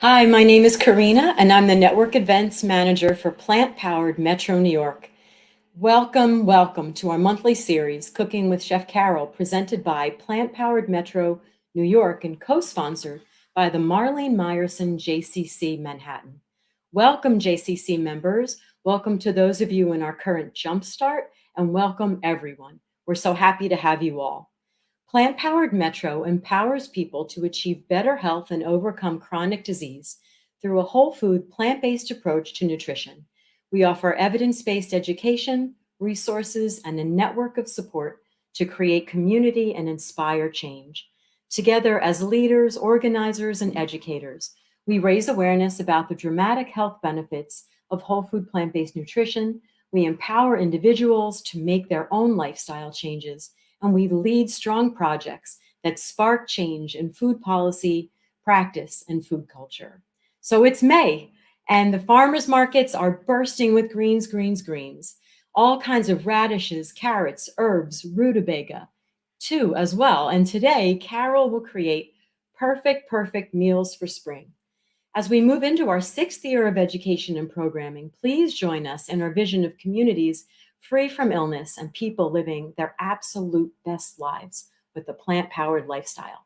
Hi, my name is Karina, and I'm the Network Events Manager for Plant Powered Metro New York. Welcome, welcome to our monthly series, Cooking with Chef Carole, presented by Plant Powered Metro New York and co-sponsored by the Marlene Meyerson JCC Manhattan. Welcome, JCC members. Welcome to those of you in our current Jumpstart, and welcome everyone. We're so happy to have you all. Plant Powered Metro empowers people to achieve better health and overcome chronic disease through a whole food, plant-based approach to nutrition. We offer evidence-based education, resources, and a network of support to create community and inspire change. Together as leaders, organizers, and educators, we raise awareness about the dramatic health benefits of whole food plant-based nutrition. We empower individuals to make their own lifestyle changes, and we lead strong projects that spark change in food policy, practice, and food culture. So it's May, and the farmers markets are bursting with greens, greens, greens. All kinds of radishes, carrots, herbs, rutabaga, too, as well. And today, Carole will create perfect meals for spring. As we move into our 6th year of education and programming, please join us in our vision of communities free from illness and people living their absolute best lives with a plant-powered lifestyle.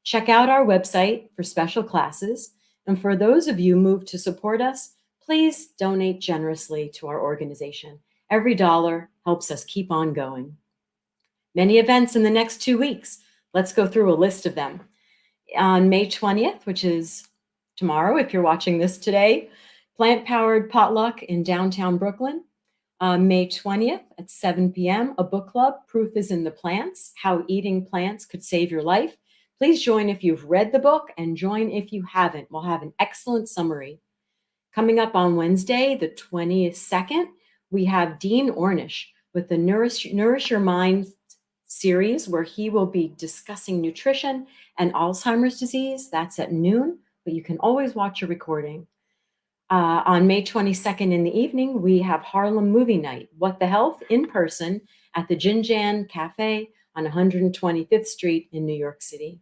Check out our website for special classes. And for those of you moved to support us, please donate generously to our organization. Every dollar helps us keep on going. Many events in the next 2 weeks. Let's go through a list of them. On May 20th, which is tomorrow, if you're watching this today, plant-powered potluck in downtown Brooklyn. May 20th at 7 p.m., a book club, Proof is in the Plants, How Eating Plants Could Save Your Life. Please join if you've read the book and join if you haven't. We'll have an excellent summary. Coming up on Wednesday, the 22nd, we have Dean Ornish with the Nourish Your Mind series, where he will be discussing nutrition and Alzheimer's disease. That's at noon, but you can always watch a recording. On May 22nd in the evening, we have Harlem Movie Night, What the Health, in person at the Gin Jan Cafe on 125th Street in New York City.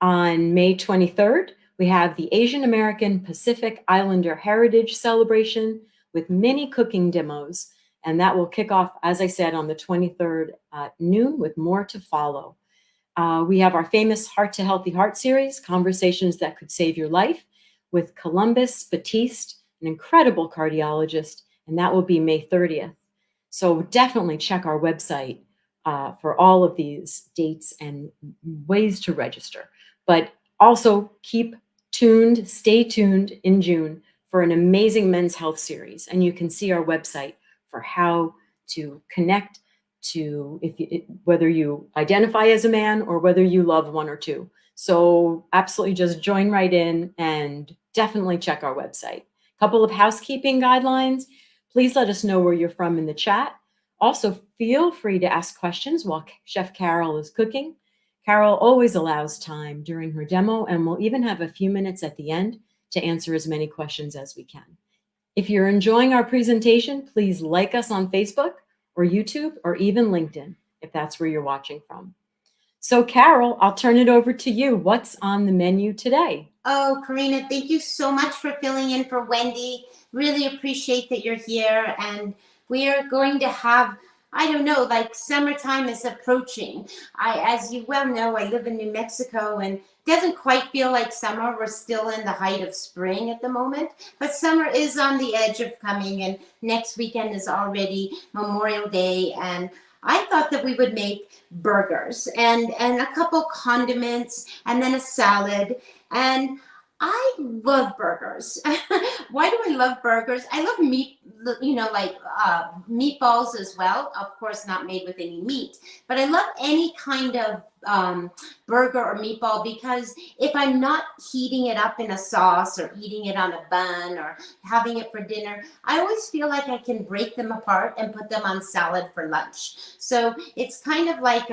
On May 23rd, we have the Asian American Pacific Islander Heritage Celebration with mini cooking demos, and that will kick off, as I said, on the 23rd at noon with more to follow. We have our famous Heart to Healthy Heart series, Conversations That Could Save Your Life, with Columbus Batiste, an incredible cardiologist, and that will be May 30th. So definitely check our website for all of these dates and ways to register. But also keep tuned, stay tuned in June for an amazing men's health series. And you can see our website for how to connect to whether you identify as a man or whether you love one or two. So absolutely just join right in and definitely check our website. A couple of housekeeping guidelines. Please let us know where you're from in the chat. Also, feel free to ask questions while Chef Carole is cooking. Carole always allows time during her demo, and we'll even have a few minutes at the end to answer as many questions as we can. If you're enjoying our presentation, please like us on Facebook or YouTube or even LinkedIn, if that's where you're watching from. So Carole, I'll turn it over to you. What's on the menu today? Oh, Karina, thank you so much for filling in for Wendy. Really appreciate that you're here. And we are going to have, I don't know, like summertime is approaching. As you well know, I live in New Mexico and it doesn't quite feel like summer. We're still in the height of spring at the moment, but summer is on the edge of coming, and next weekend is already Memorial Day. And I thought that we would make burgers and a couple condiments and then a salad. And I love burgers. Why do I love burgers? I love meat, like meatballs as well. Of course, not made with any meat, but I love any kind of burger or meatball, because if I'm not heating it up in a sauce or eating it on a bun or having it for dinner, I always feel like I can break them apart and put them on salad for lunch. So it's kind of like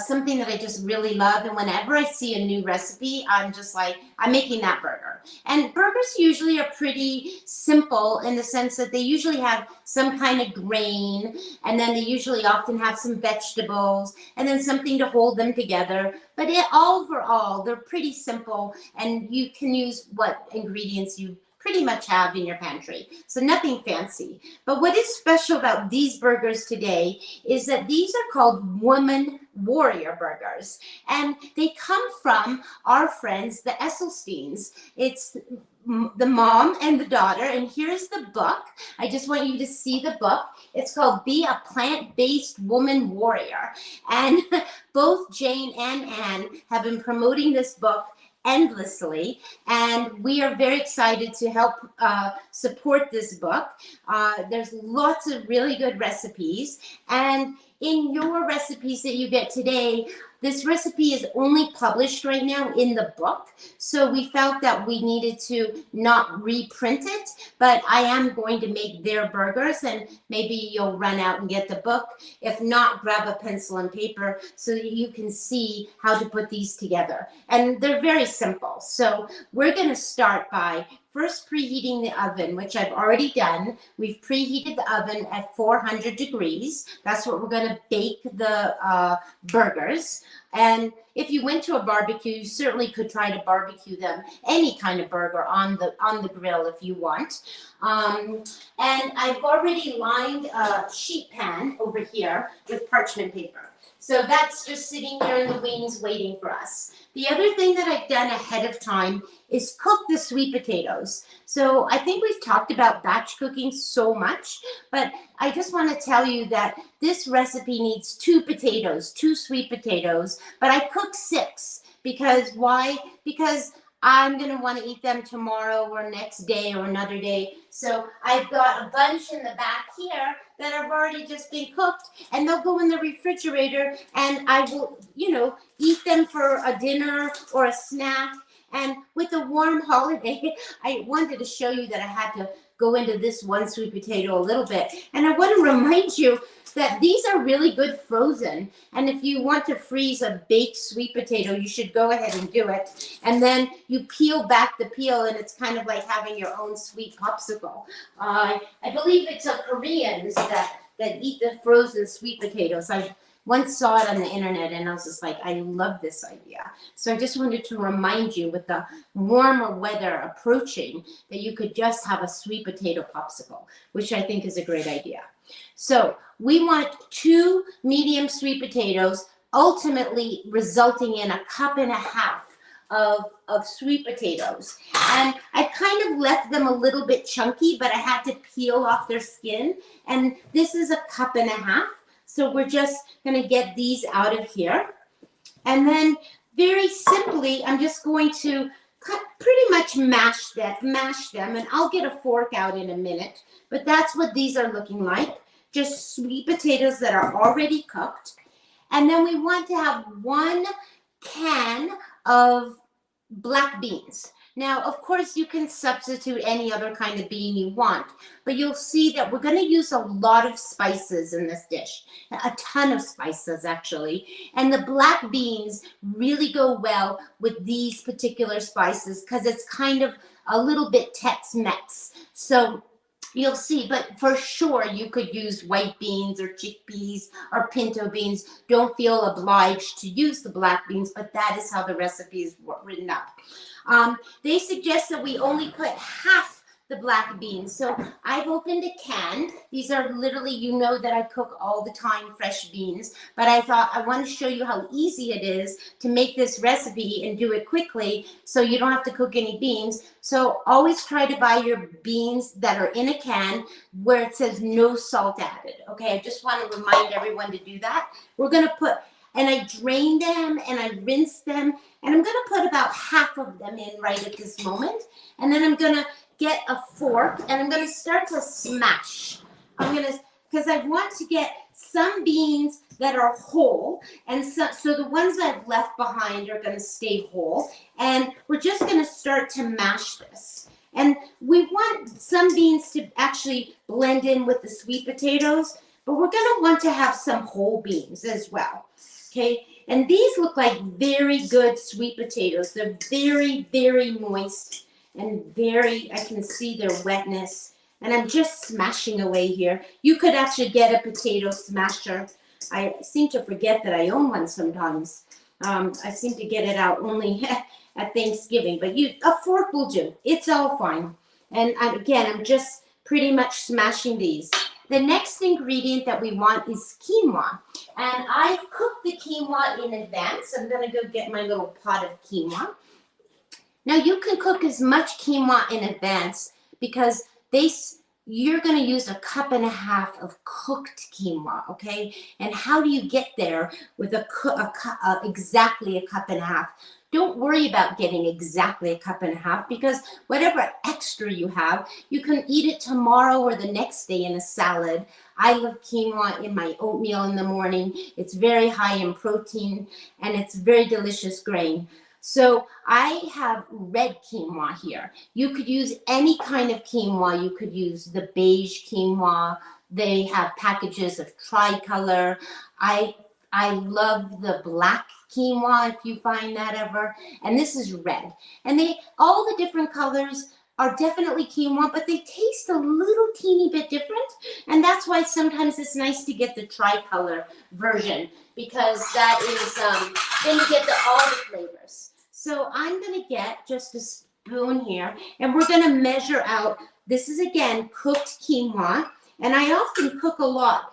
something that I just really love. And whenever I see a new recipe, I'm just like, I'm making that burger. And burgers usually are pretty simple in the sense that they usually have some kind of grain, and then they usually often have some vegetables, and then something to hold hold them together. But overall, they're pretty simple, and you can use what ingredients you pretty much have in your pantry. So nothing fancy. But what is special about these burgers today is that these are called Woman Warrior Burgers. And they come from our friends, the Esselsteins. It's the mom and the daughter. And here's the book. I just want you to see the book. It's called Be a Plant-Based Woman Warrior. And both Jane and Anne have been promoting this book endlessly, and we are very excited to help support this book. There's lots of really good recipes, and in your recipes that you get today, this recipe is only published right now in the book, so we felt that we needed to not reprint it, but I am going to make their burgers, and maybe you'll run out and get the book. If not, grab a pencil and paper so that you can see how to put these together. And they're very simple. So we're going to start by first preheating the oven, which I've already done. We've preheated the oven at 400 degrees. That's what we're going to bake the burgers. And if you went to a barbecue, you certainly could try to barbecue them, any kind of burger on the grill if you want. And I've already lined a sheet pan over here with parchment paper. So that's just sitting here in the wings waiting for us. The other thing that I've done ahead of time is cook the sweet potatoes. So I think we've talked about batch cooking so much, but I just want to tell you that this recipe needs 2 potatoes, 2 sweet potatoes, but I cooked 6 because why? Because I'm going to want to eat them tomorrow or next day or another day. So I've got a bunch in the back here that have already just been cooked, and they'll go in the refrigerator, and I will, eat them for a dinner or a snack. And with a warm holiday, I wanted to show you that I had to go into this one sweet potato a little bit. And I want to remind you that these are really good frozen. And if you want to freeze a baked sweet potato, you should go ahead and do it. And then you peel back the peel, and it's kind of like having your own sweet popsicle. I believe it's Koreans that eat the frozen sweet potatoes. I once saw it on the internet, and I was just like, I love this idea. So I just wanted to remind you, with the warmer weather approaching, that you could just have a sweet potato popsicle, which I think is a great idea. So we want 2 medium sweet potatoes, ultimately resulting in 1.5 cups of sweet potatoes. And I kind of left them a little bit chunky, but I had to peel off their skin. And this is 1.5 cups. So we're just going to get these out of here. And then very simply, I'm just going to pretty much mash them, and I'll get a fork out in a minute. But that's what these are looking like. Just sweet potatoes that are already cooked. And then we want to have 1 can of black beans. Now, of course, you can substitute any other kind of bean you want, but you'll see that we're going to use a lot of spices in this dish, a ton of spices, actually. And the black beans really go well with these particular spices because it's kind of a little bit Tex-Mex. So you'll see, but for sure you could use white beans or chickpeas or pinto beans. Don't feel obliged to use the black beans, but that is how the recipe is written up. They suggest that we only put half the black beans. So I've opened a can. These are literally, that I cook all the time, fresh beans, but I thought I want to show you how easy it is to make this recipe and do it quickly so you don't have to cook any beans. So always try to buy your beans that are in a can where it says no salt added. Okay, I just want to remind everyone to do that. We're going to put, and I drain them and I rinse them, and I'm going to put about half of them in right at this moment. And then I'm going to get a fork and I'm going to start to smash. Because I want to get some beans that are whole, and so the ones that I've left behind are going to stay whole. And we're just going to start to mash this. And we want some beans to actually blend in with the sweet potatoes, but we're going to want to have some whole beans as well. Okay, and these look like very good sweet potatoes. They're very, very moist and I can see their wetness. And I'm just smashing away here. You could actually get a potato smasher, I seem to forget that I own one sometimes. I seem to get it out only at Thanksgiving, but a fork will do. It's all fine. And again, I'm just pretty much smashing these. The next ingredient that we want is quinoa. And I've cooked the quinoa in advance. I'm going to go get my little pot of quinoa. Now you can cook as much quinoa in advance because you're going to use 1.5 cups of cooked quinoa, okay? And how do you get there with exactly 1.5 cups? Don't worry about getting exactly 1.5 cups because whatever extra you have, you can eat it tomorrow or the next day in a salad. I love quinoa in my oatmeal in the morning. It's very high in protein and it's very delicious grain. So I have red quinoa here. You could use any kind of quinoa. You could use the beige quinoa. They have packages of tricolor. I love the black quinoa if you find that ever. And this is red. And all the different colors are definitely quinoa, but they taste a little teeny bit different. And that's why sometimes it's nice to get the tricolor version because that is, then you get all the flavors. So I'm going to get just a spoon here, and we're going to measure out. This is, again, cooked quinoa, and I often cook a lot.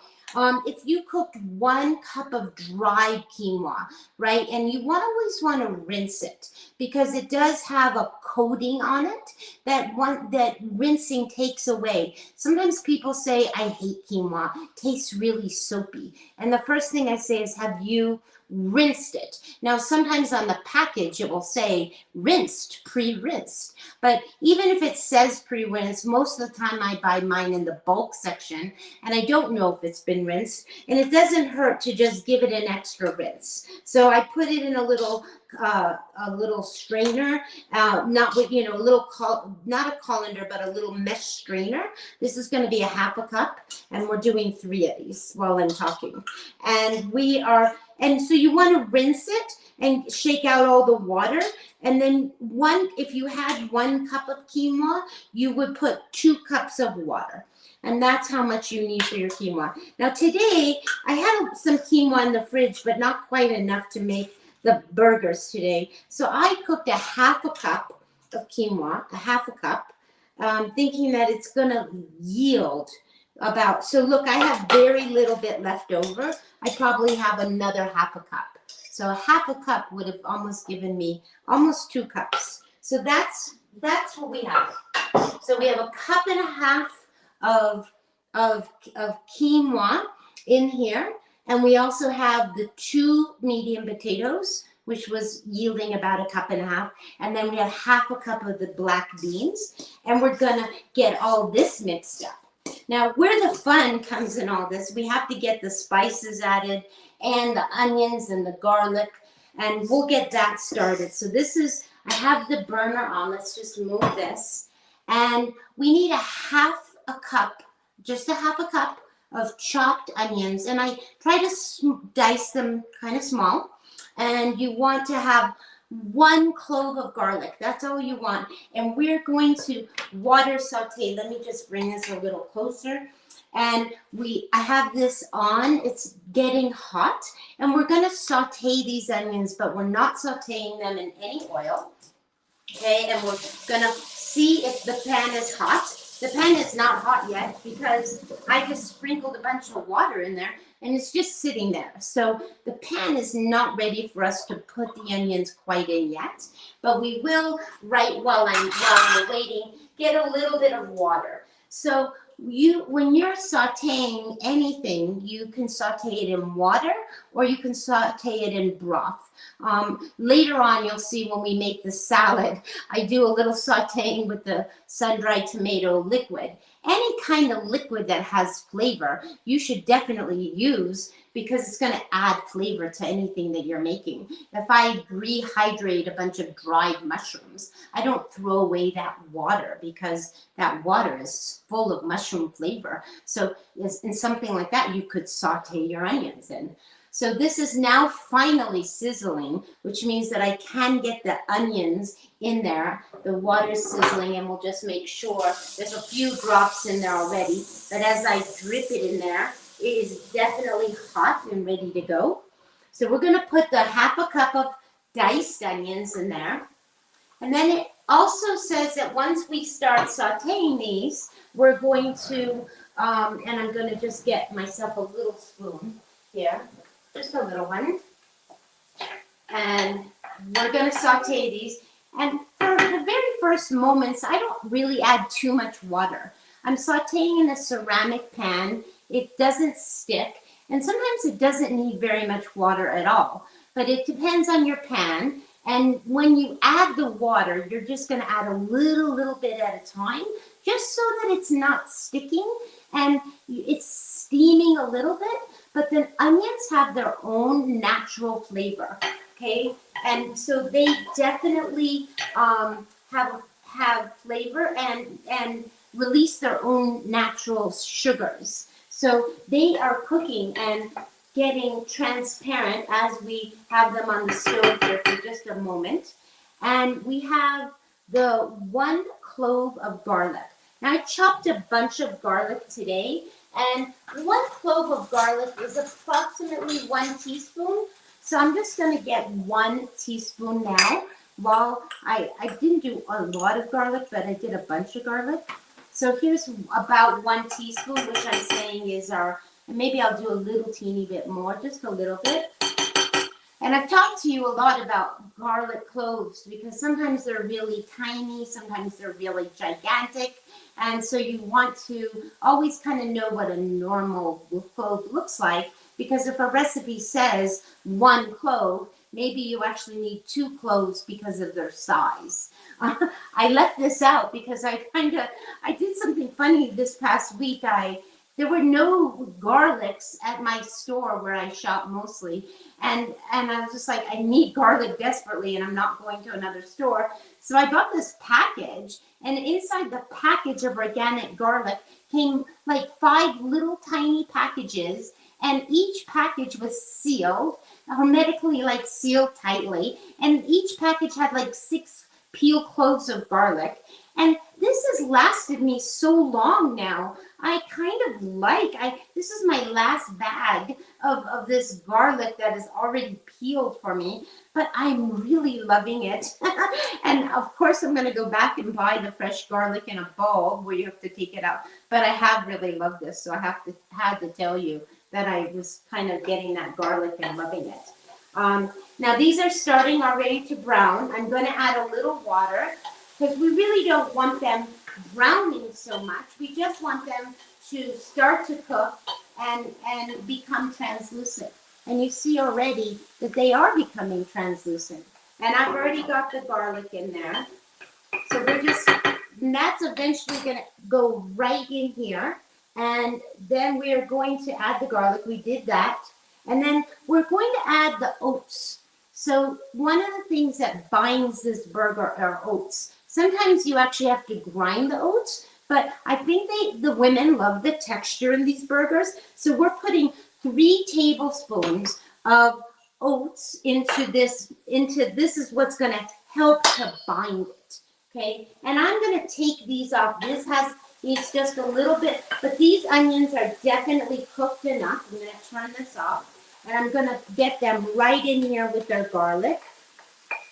If you cook 1 cup of dried quinoa, right, and you always want to rinse it because it does have a coating on it that rinsing takes away. Sometimes people say, I hate quinoa, it tastes really soapy. And the first thing I say is, have you rinsed it? Now, sometimes on the package, it will say rinsed, pre-rinsed. But even if it says pre-rinsed, most of the time I buy mine in the bulk section, and I don't know if it's been rinsed. And it doesn't hurt to just give it an extra rinse. So I put it in a little strainer, not with, not a colander, but a little mesh strainer. This is going to be 1/2 cup, and we're doing 3 of these while I'm talking. And so you want to rinse it and shake out all the water. And then if you had 1 cup of quinoa, you would put 2 cups of water. And that's how much you need for your quinoa. Now today, I had some quinoa in the fridge, but not quite enough to make the burgers today. So I cooked 1/2 cup of quinoa, 1/2 cup, thinking that it's going to yield about. So look, I have very little bit left over. I probably have another 1/2 cup. So 1/2 cup would have almost given me almost 2 cups. So that's what we have. So we have 1.5 cups of quinoa in here. And we also have the 2 medium potatoes, which was yielding about 1.5 cups. And then we have 1/2 cup of the black beans. And we're going to get all this mixed up. Now, where the fun comes in all this, we have to get the spices added and the onions and the garlic, and we'll get that started. So I have the burner on. Let's just move this. And we need 1/2 cup, just 1/2 cup of chopped onions. And I try to dice them kind of small. And you want to have 1 clove of garlic. That's all you want. And we're going to water saute. Let me just bring this a little closer. And I have this on. It's getting hot. And we're going to saute these onions, but we're not sauteing them in any oil. Okay, and we're going to see if the pan is hot. The pan is not hot yet because I just sprinkled a bunch of water in there. And it's just sitting there. So the pan is not ready for us to put the onions quite in yet. But we will, right while we're waiting, get a little bit of water. So when you're sauteing anything, you can saute it in water or you can saute it in broth. Later on, you'll see when we make the salad, I do a little sauteing with the sun-dried tomato liquid. Any kind of liquid that has flavor, you should definitely use because it's going to add flavor to anything that you're making. If I rehydrate a bunch of dried mushrooms, I don't throw away that water because that water is full of mushroom flavor. So in something like that, you could saute your onions in. So this is now finally sizzling, which means that I can get the onions in there. The water's sizzling, and we'll just make sure there's a few drops in there already. But as I drip it in there, it is definitely hot and ready to go. So we're gonna put the half a cup of diced onions in there. And then it also says that once we start sauteing these, we're going to, and I'm gonna just get myself a little spoon here, just a little one. And we're gonna saute these. And for the very first moments, I don't really add too much water. I'm sauteing in a ceramic pan. It doesn't stick. And sometimes it doesn't need very much water at all. But it depends on your pan. And when you add the water, you're just gonna add a little bit at a time, just so that it's not sticking and it's steaming a little bit. But the onions have their own natural flavor. Okay, and so they definitely have flavor and release their own natural sugars. So they are cooking and getting transparent as we have them on the stove here for just a moment. And we have the 1 clove of garlic. Now I chopped a bunch of garlic today, and 1 clove of garlic is approximately 1 teaspoon. So I'm just going to get 1 teaspoon now. While I didn't do a lot of garlic, but I did a bunch of garlic. So here's about 1 teaspoon, which I'm saying is maybe I'll do a little teeny bit more, just a little bit. And I've talked to you a lot about garlic cloves because sometimes they're really tiny, sometimes they're really gigantic. And so you want to always kind of know what a normal clove looks like, because if a recipe says 1 clove, maybe you actually need 2 cloves because of their size. I left this out because I did something funny this past week. There were no garlics at my store where I shop mostly. And I was just like, I need garlic desperately and I'm not going to another store. So I got this package, and inside the package of organic garlic came like 5 little tiny packages, and each package was sealed, hermetically like sealed tightly. And each package had like 6 peeled cloves of garlic. And this has lasted me so long now. I kind of this is my last bag of this garlic that is already peeled for me, but I'm really loving it. And of course, I'm going to go back and buy the fresh garlic in a bulb where you have to take it out. But I have really loved this, so I had to tell you that I was kind of getting that garlic and loving it. Now these are starting already to brown. I'm going to add a little water because we really don't want them browning so much. We just want them to start to cook and become translucent. And you see already that they are becoming translucent. And I've already got the garlic in there. So that's eventually going to go right in here. And then we are going to add the garlic. We did that. And then we're going to add the oats. So one of the things that binds this burger are oats. Sometimes you actually have to grind the oats, but I think the women love the texture in these burgers. So we're putting 3 tablespoons of oats into this is what's going to help to bind it. Okay, and I'm going to take these off. It's just a little bit, but these onions are definitely cooked enough. I'm going to turn this off, and I'm going to get them right in here with their garlic.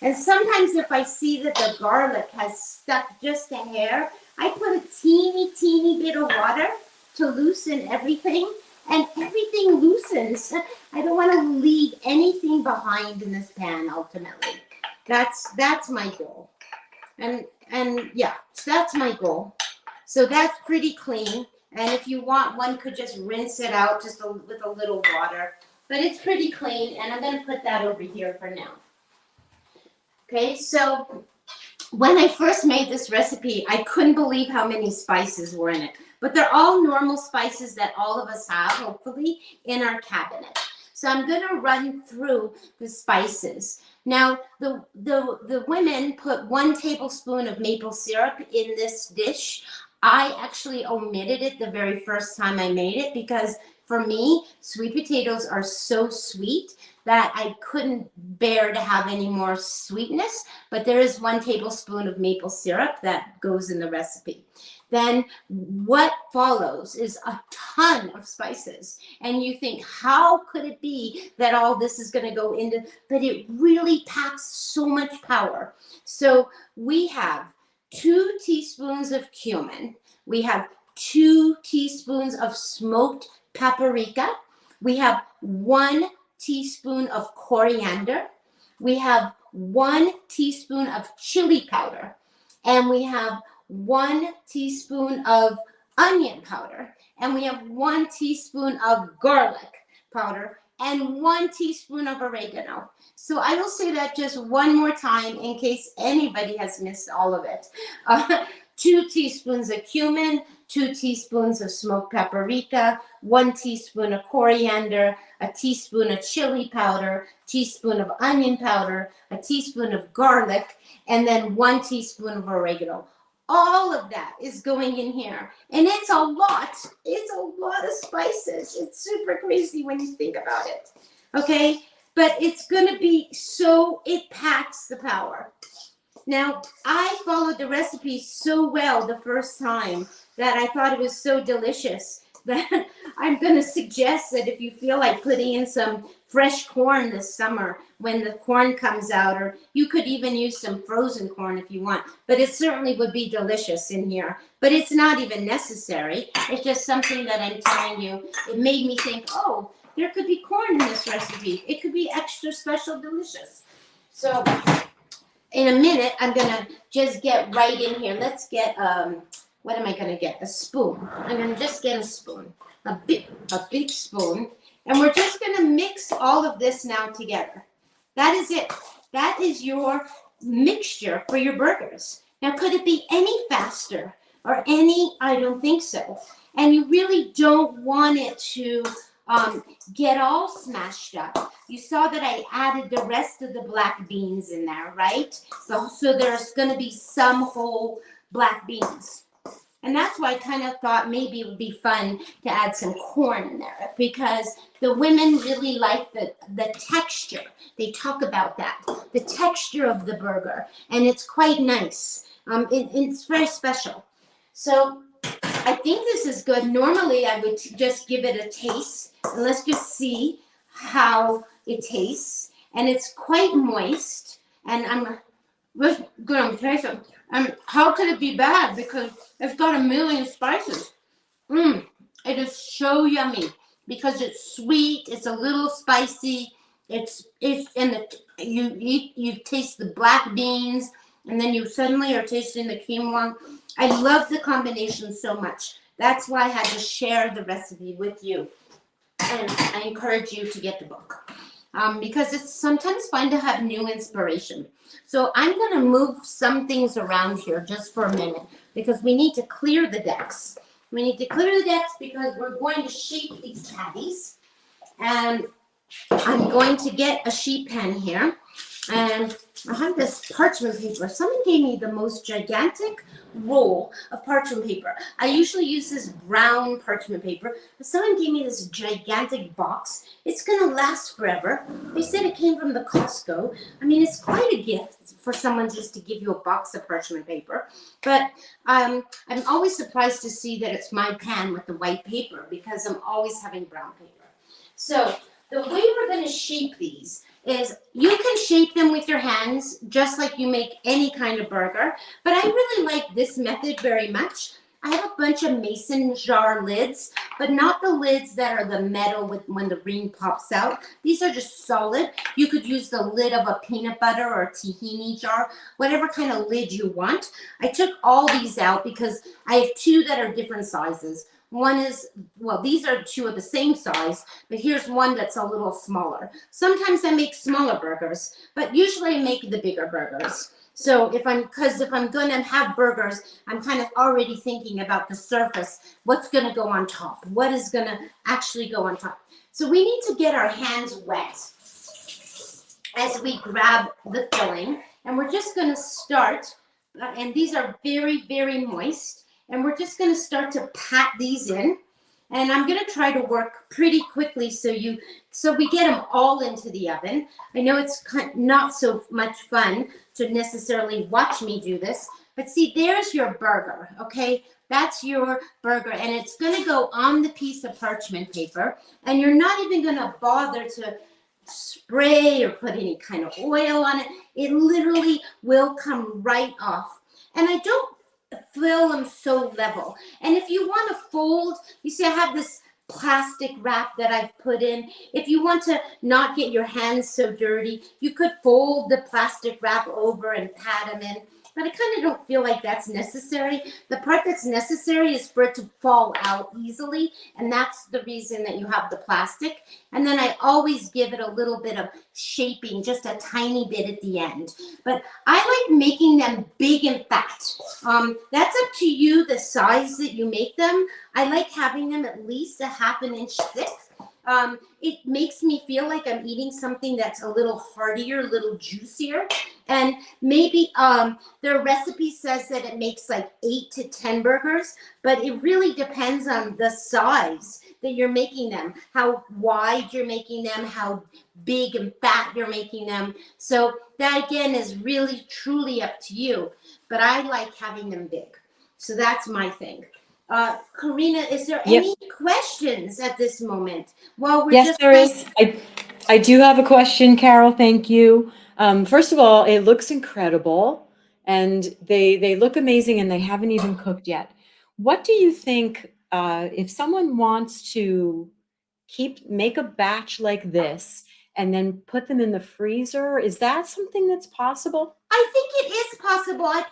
And sometimes if I see that the garlic has stuck just a hair, I put a teeny bit of water to loosen everything, and everything loosens. I don't want to leave anything behind in this pan ultimately. That's my goal. And yeah, so that's my goal. So that's pretty clean. And if you want, one could just rinse it out just with a little water. But it's pretty clean, and I'm going to put that over here for now. Okay, so when I first made this recipe, I couldn't believe how many spices were in it. But they're all normal spices that all of us have, hopefully, in our cabinet. So I'm going to run through the spices. Now, the women put 1 tablespoon of maple syrup in this dish. I actually omitted it the very first time I made it because for me, sweet potatoes are so sweet that I couldn't bear to have any more sweetness, but there is 1 tablespoon of maple syrup that goes in the recipe. then what follows is a ton of spices. And you think, how could it be that all this is going to go into, but it really packs so much power. So we have 2 teaspoons of cumin. We have 2 teaspoons of smoked paprika. We have 1 teaspoon of coriander. We have 1 teaspoon of chili powder. And we have 1 teaspoon of onion powder. And we have 1 teaspoon of garlic powder and 1 teaspoon of oregano. So I will say that just one more time in case anybody has missed all of it. 2 teaspoons of cumin, 2 teaspoons of smoked paprika, 1 teaspoon of coriander, a teaspoon of chili powder, teaspoon of onion powder, a teaspoon of garlic, and then 1 teaspoon of oregano. All of that is going in here. And it's a lot. It's a lot of spices. It's super crazy when you think about it. Okay? But it's going to be so, it packs the power. Now, I followed the recipe so well the first time that I thought it was so delicious that I'm going to suggest that if you feel like putting in some fresh corn this summer when the corn comes out, or you could even use some frozen corn if you want, but it certainly would be delicious in here. But it's not even necessary. It's just something that I'm telling you. It made me think, oh, there could be corn in this recipe. It could be extra special delicious. So in a minute, I'm going to just get right in here. Let's get, what am I going to get? A spoon. I'm going to just get a spoon, a big spoon. And we're just going to mix all of this now together. That is it. That is your mixture for your burgers. Now, could it be any faster or any? I don't think so. And you really don't want it to get all smashed up. You saw that I added the rest of the black beans in there, right? So there's going to be some whole black beans. And that's why I kind of thought maybe it would be fun to add some corn in there, because the women really like the texture. They talk about that, the texture of the burger, and it's quite nice. It's very special. So I think this is good. Normally, I would just give it a taste, and let's just see how it tastes. And it's quite moist, and I'm going to taste it. How could it be bad? Because it's got a million spices. It is so yummy because it's sweet. It's a little spicy. It's in the you taste the black beans, and then you suddenly are tasting the quinoa. I love the combination so much. That's why I had to share the recipe with you, and I encourage you to get the book. Because it's sometimes fun to have new inspiration. So I'm going to move some things around here just for a minute because we need to clear the decks. We need to clear the decks because we're going to shape these patties. And I'm going to get a sheet pan here. And I have this parchment paper. Someone gave me the most gigantic roll of parchment paper. I usually use this brown parchment paper, but someone gave me this gigantic box. It's going to last forever. They said it came from the Costco. I mean, it's quite a gift for someone just to give you a box of parchment paper. But I'm always surprised to see that it's my pan with the white paper because I'm always having brown paper. So the way we're going to shape these is you can shape them with your hands just like you make any kind of burger, but I really like this method very much. I have a bunch of mason jar lids, but not the lids that are the metal with when the ring pops out. These are just solid. You could use the lid of a peanut butter or a tahini jar, whatever kind of lid you want. I took all these out because I have 2 that are different sizes. One is, well, these are 2 of the same size, but here's one that's a little smaller. Sometimes I make smaller burgers, but usually I make the bigger burgers. So if I'm going to have burgers, I'm kind of already thinking about the surface. What's going to go on top? What is going to actually go on top? So we need to get our hands wet as we grab the filling. And we're just going to start, and these are very, very moist. And we're just going to start to pat these in. And I'm going to try to work pretty quickly so we get them all into the oven. I know it's not so much fun to necessarily watch me do this, But see, there's your burger, okay? That's your burger, and it's gonna go on the piece of parchment paper, and you're not even gonna bother to spray or put any kind of oil on it. It literally will come right off. And I don't fill them so level. And if you want to fold, you see I have this plastic wrap that I've put in. If you want to not get your hands so dirty, you could fold the plastic wrap over and pat them in. But I kind of don't feel like that's necessary. The part that's necessary is for it to fall out easily. And that's the reason that you have the plastic. And then I always give it a little bit of shaping, just a tiny bit at the end. But I like making them big and fat. That's up to you, the size that you make them. I like having them at least a half an inch thick. It makes me feel like I'm eating something that's a little heartier, a little juicier. And maybe their recipe says that it makes like 8 to 10 burgers, but it really depends on the size that you're making them, how wide you're making them, how big and fat you're making them. So that again is really truly up to you, but I like having them big. So that's my thing. Karina, is there any questions at this moment? Well, Yes, there is. I do have a question, Carol. Thank you. First of all, it looks incredible, and they look amazing, and they haven't even cooked yet. What do you think if someone wants to make a batch like this and then put them in the freezer? Is that something that's possible? I think it is possible. I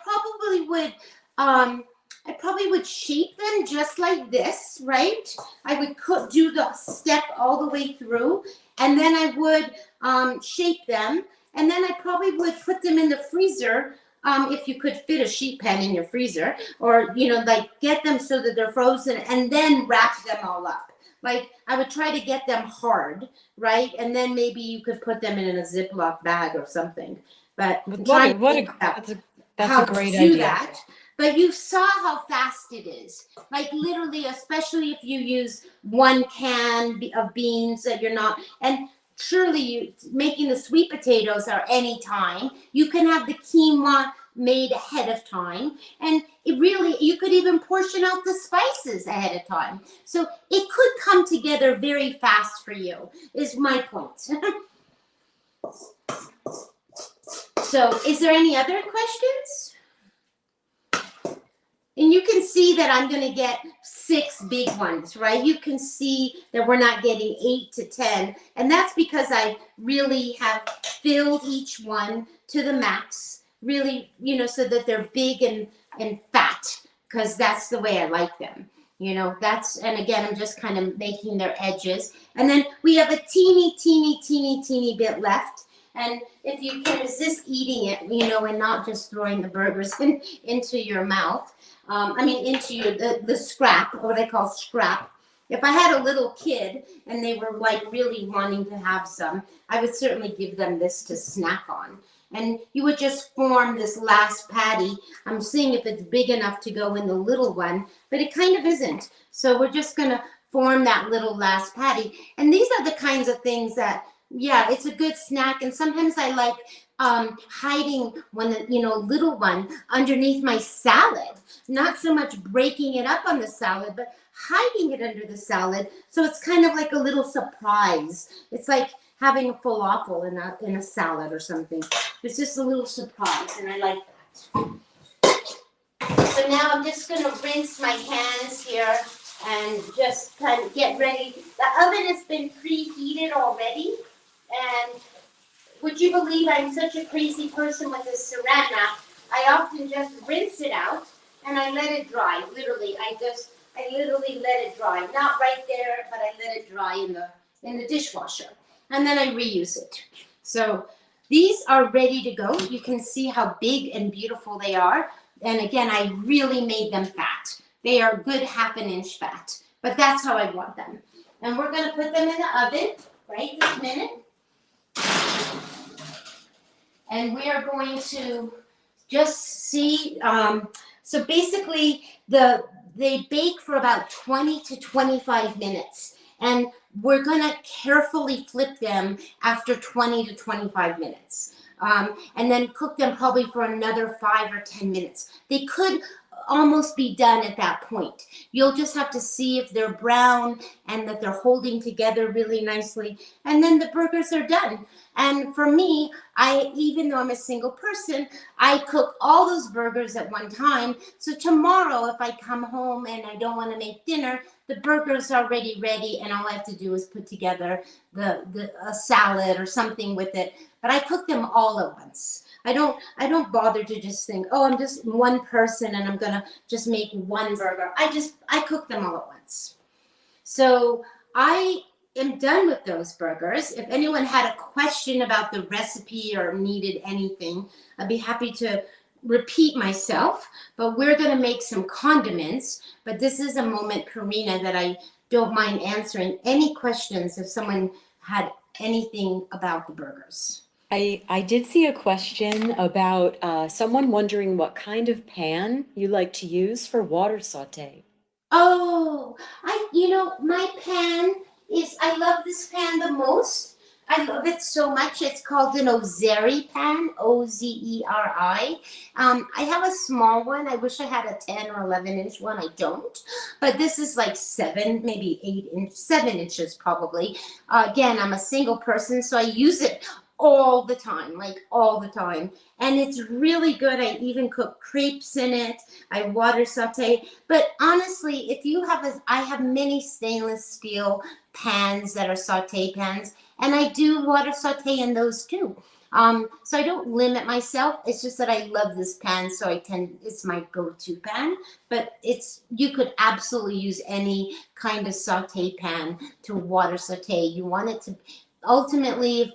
probably would shape them just like this, right? I would do the step all the way through, and then I would shape them, and then I probably would put them in the freezer if you could fit a sheet pan in your freezer, or like get them so that they're frozen, and then wrap them all up. Like I would try to get them hard, right? And then maybe you could put them in a Ziploc bag or something. But That's a great idea. That. But you saw how fast it is. Like literally, especially if you use 1 can of beans that you're not, and surely making the sweet potatoes are any time. You can have the quinoa made ahead of time. And you could even portion out the spices ahead of time. So it could come together very fast for you, is my point. So is there any other questions? And you can see that I'm going to get 6 big ones, right? You can see that we're not getting 8 to 10. And that's because I really have filled each one to the max, really, so that they're big and fat, because that's the way I like them. And again, I'm just kind of making their edges. And then we have a teeny bit left. And if you can resist eating it, and not just throwing the burgers into your mouth, into the scrap, or what I call scrap. If I had a little kid and they were like really wanting to have some, I would certainly give them this to snack on. And you would just form this last patty. I'm seeing if it's big enough to go in the little one, but it kind of isn't. So we're just going to form that little last patty. And these are the kinds of things that, it's a good snack. And sometimes I like hiding little one underneath my salad. Not so much breaking it up on the salad, but hiding it under the salad. So it's kind of like a little surprise. It's like having a falafel in a salad or something. It's just a little surprise, and I like that. So now I'm just going to rinse my hands here and just kind of get ready. The oven has been preheated already, and would you believe I'm such a crazy person with this saran wrap? I often just rinse it out and I let it dry. Literally, I literally let it dry. Not right there, but I let it dry in the dishwasher. And then I reuse it. So these are ready to go. You can see how big and beautiful they are. And again, I really made them fat. They are good half an inch fat, but that's how I want them. And we're going to put them in the oven right this minute. And we are going to just see, so basically they bake for about 20 to 25 minutes. And we're going to carefully flip them after 20 to 25 minutes. and then cook them probably for another 5 or 10 minutes. They could almost be done at that point. You'll just have to see if they're brown and that they're holding together really nicely, and then the burgers are done. And for me, even though I'm a single person, I cook all those burgers at one time. So tomorrow, if I come home and I don't want to make dinner, the burgers are already ready, and all I have to do is put together a salad or something with it. But I cook them all at once. I don't bother to just think, oh, I'm just one person and I'm gonna just make one burger. I cook them all at once. So I am done with those burgers. If anyone had a question about the recipe or needed anything, I'd be happy to repeat myself, but we're gonna make some condiments. But this is a moment, Karina, that I don't mind answering any questions if someone had anything about the burgers. I did see a question about someone wondering what kind of pan you like to use for water saute. Oh, my pan I love this pan the most. I love it so much. It's called an Ozeri pan, Ozeri. I have a small one. I wish I had a 10 or 11-inch one. I don't. But this is like 7, maybe 7 inches probably. Again, I'm a single person, so I use it all the time, like all the time. And it's really good. I even cook crepes in it. I water saute. But honestly, I have many stainless steel pans that are saute pans, and I do water saute in those too. So I don't limit myself. It's just that I love this pan, so it's my go-to pan. But you could absolutely use any kind of saute pan to water saute. You want it to, ultimately,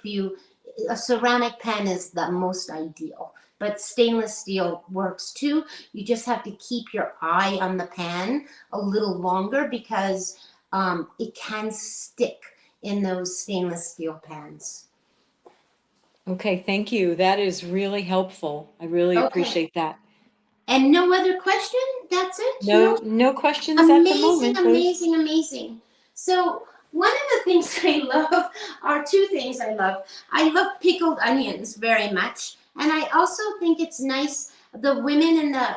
a ceramic pan is the most ideal, but stainless steel works too. You just have to keep your eye on the pan a little longer because it can stick in those stainless steel pans. Okay, thank you. That is really helpful. I really appreciate that. And no other question? That's it? No questions at the Amazing, moment. amazing, amazing. So one of the things I love are 2 things I love. I love pickled onions very much. And I also think it's nice, the women in the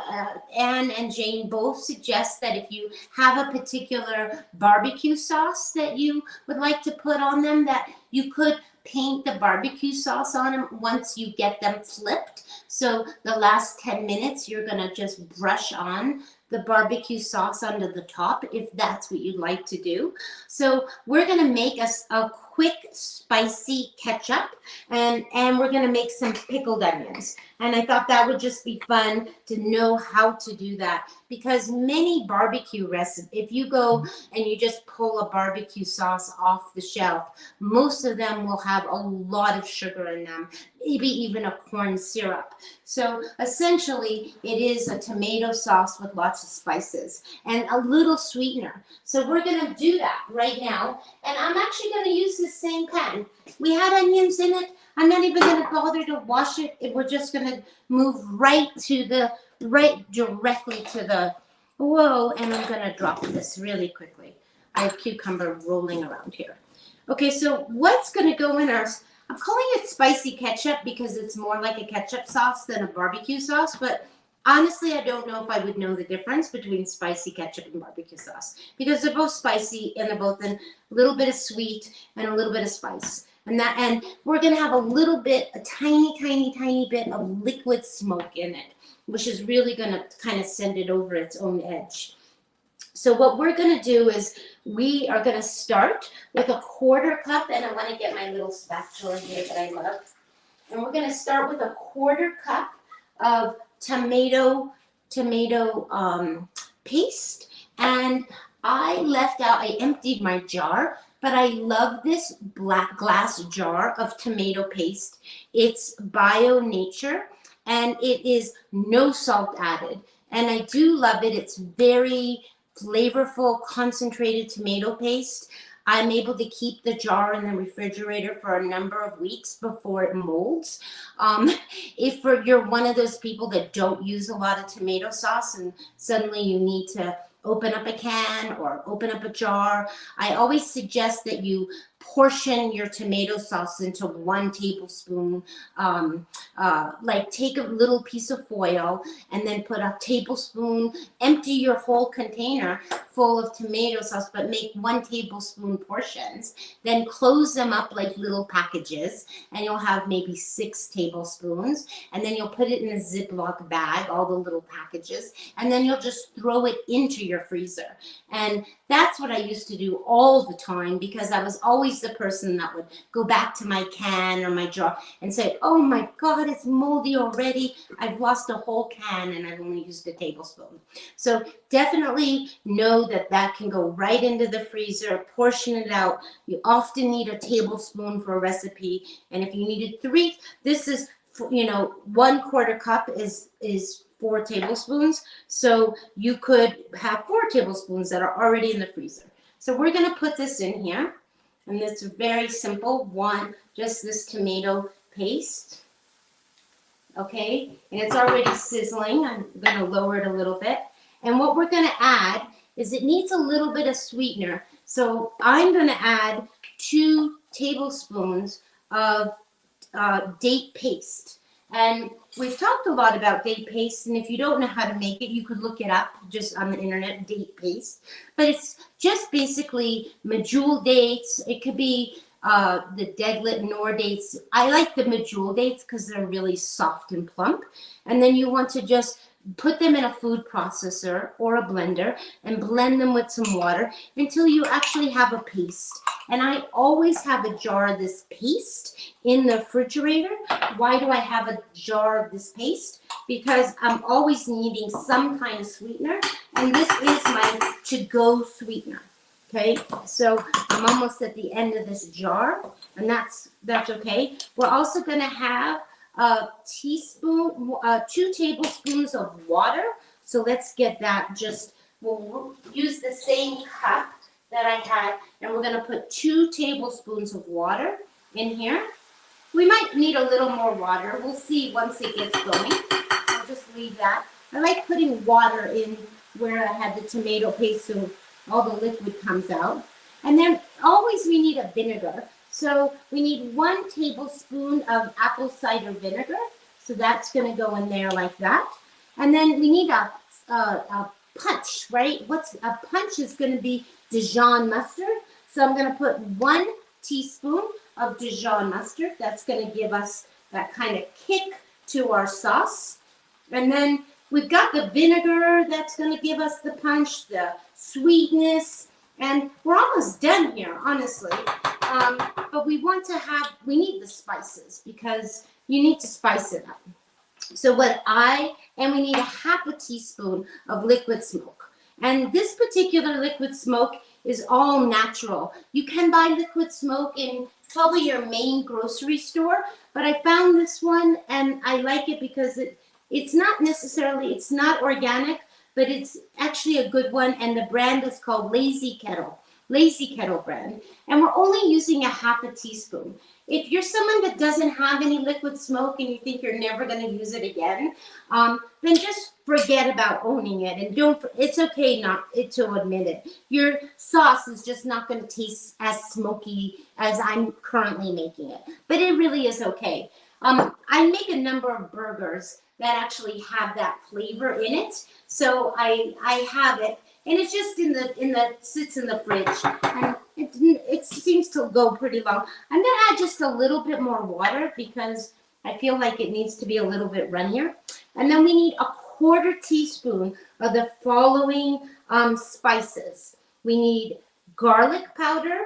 Anne and Jane both suggest that if you have a particular barbecue sauce that you would like to put on them, that you could paint the barbecue sauce on them once you get them flipped. So the last 10 minutes, you're gonna just brush on the barbecue sauce under the top, if that's what you'd like to do. So we're gonna make a quick spicy ketchup, and we're gonna make some pickled onions. And I thought that would just be fun to know how to do that, because many barbecue recipes, if you go and you just pull a barbecue sauce off the shelf, most of them will have a lot of sugar in them, maybe even a corn syrup. So essentially, it is a tomato sauce with lots of spices and a little sweetener. So we're gonna do that right now. And I'm actually gonna use the same pan. We had onions in it. I'm not even gonna bother to wash it. We're just gonna move directly to the, whoa, and I'm gonna drop this really quickly. I have cucumber rolling around here. Okay, so what's gonna go in our, I'm calling it spicy ketchup because it's more like a ketchup sauce than a barbecue sauce, but honestly, I don't know if I would know the difference between spicy ketchup and barbecue sauce, because they're both spicy and they're both a little bit of sweet and a little bit of spice. And we're gonna have a tiny, tiny, tiny bit of liquid smoke in it, which is really gonna kind of send it over its own edge. So what we're gonna do is we are gonna start with a 1/4 cup, and I wanna get my little spatula here that I love. And we're gonna start with a 1/4 cup of tomato paste. And I emptied my jar, but I love this black glass jar of tomato paste. It's bio nature, and it is no salt added. And I do love it. It's very flavorful, concentrated tomato paste. I'm able to keep the jar in the refrigerator for a number of weeks before it molds. If you're one of those people that don't use a lot of tomato sauce and suddenly you need to open up a can or open up a jar, I always suggest that you portion your tomato sauce into 1 tablespoon. Like take a little piece of foil and then put a tablespoon, empty your whole container full of tomato sauce, but make 1 tablespoon portions. Then close them up like little packages, and you'll have maybe 6 tablespoons. And then you'll put it in a Ziploc bag, all the little packages, and then you'll just throw it into your freezer. And that's what I used to do all the time, because I was always the person that would go back to my can or my jar and say, oh my God, it's moldy already. I've lost a whole can and I've only used a tablespoon. So definitely know that that can go right into the freezer, portion it out. You often need a tablespoon for a recipe. And if you needed 3, this is, 1/4 cup is 4 tablespoons. So you could have 4 tablespoons that are already in the freezer. So we're going to put this in here. And it's very simple. Just this tomato paste. Okay. And it's already sizzling. I'm going to lower it a little bit. And what we're going to add is it needs a little bit of sweetener. So I'm going to add 2 tablespoons of date paste. And we've talked a lot about date paste, and if you don't know how to make it, you could look it up just on the internet, date paste. But it's just basically medjool dates. It could be the deadlit Nor dates. I like the medjool dates because they're really soft and plump. And then you want to just put them in a food processor or a blender and blend them with some water until you actually have a paste. And I always have a jar of this paste in the refrigerator. Why do I have a jar of this paste? Because I'm always needing some kind of sweetener, and this is my to-go sweetener. Okay, so I'm almost at the end of this jar, and that's okay. We're also going to have a teaspoon, 2 tablespoons of water. So let's get that. We'll use the same cup that I had, and we're going to put 2 tablespoons of water in here. We might need a little more water. We'll see once it gets going. I'll just leave that. I like putting water in where I had the tomato paste so all the liquid comes out. And then always we need a vinegar. So we need 1 tablespoon of apple cider vinegar. So that's going to go in there like that. And then we need a punch, right? A punch is going to be Dijon mustard. So I'm going to put 1 teaspoon of Dijon mustard. That's going to give us that kind of kick to our sauce. And then we've got the vinegar that's going to give us the punch, the sweetness. And we're almost done here, honestly. But we need the spices because you need to spice it up. So we need a 1/2 teaspoon of liquid smoke. And this particular liquid smoke is all natural. You can buy liquid smoke in probably your main grocery store, but I found this one and I like it because it's not organic, but it's actually a good one, and the brand is called Lazy Kettle brand, and we're only using a 1/2 teaspoon. If you're someone that doesn't have any liquid smoke and you think you're never going to use it again, then just forget about owning it, and it's okay not to admit it. Your sauce is just not going to taste as smoky as I'm currently making it, but it really is okay. I make a number of burgers that actually have that flavor in it, so I have it, and it's just sits in the fridge, and it seems to go pretty long. I'm gonna add just a little bit more water because I feel like it needs to be a little bit runnier, and then we need a 1/4 teaspoon of the following spices. We need garlic powder,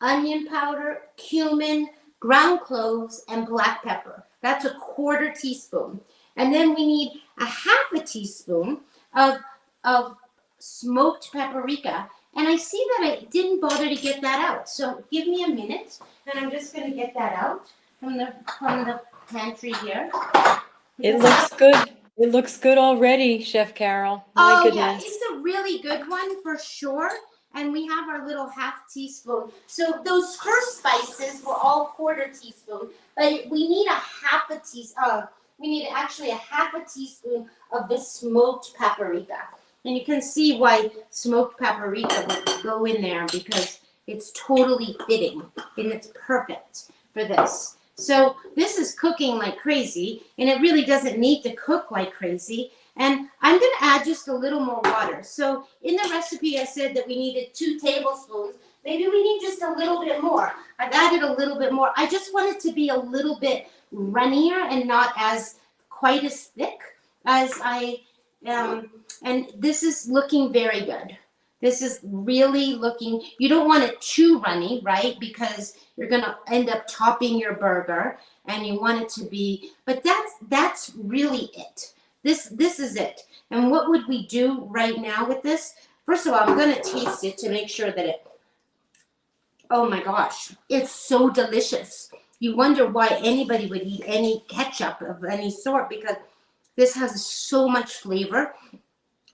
onion powder, cumin, ground cloves, and black pepper. That's a 1/4 teaspoon. And then we need a 1/2 teaspoon of smoked paprika. And I see that I didn't bother to get that out. So give me a minute, and I'm just going to get that out from the pantry here. It looks good. It looks good already, Chef Carole. My goodness. Yeah, it's a really good one for sure. And we have our little 1/2 teaspoon. So those first spices were all 1/4 teaspoon, but we need a 1/2 teaspoon. We need actually a 1/2 teaspoon of the smoked paprika. And you can see why smoked paprika would go in there because It's totally fitting and it's perfect for this. So this is cooking like crazy, and it really doesn't need to cook like crazy. And I'm going to add just a little more water. So in the recipe, I said that we needed 2 tablespoons. Maybe we need just a little bit more. I've added a little bit more. I just want it to be a little bit runnier and not as quite as thick as and this is looking very good. This is really looking, you don't want it too runny, right? Because you're going to end up topping your burger, and you want it to be, but that's really it. This is it. And what would we do right now with this? First of all, I'm going to taste it to make sure that it, oh my gosh, it's so delicious. You wonder why anybody would eat any ketchup of any sort, because this has so much flavor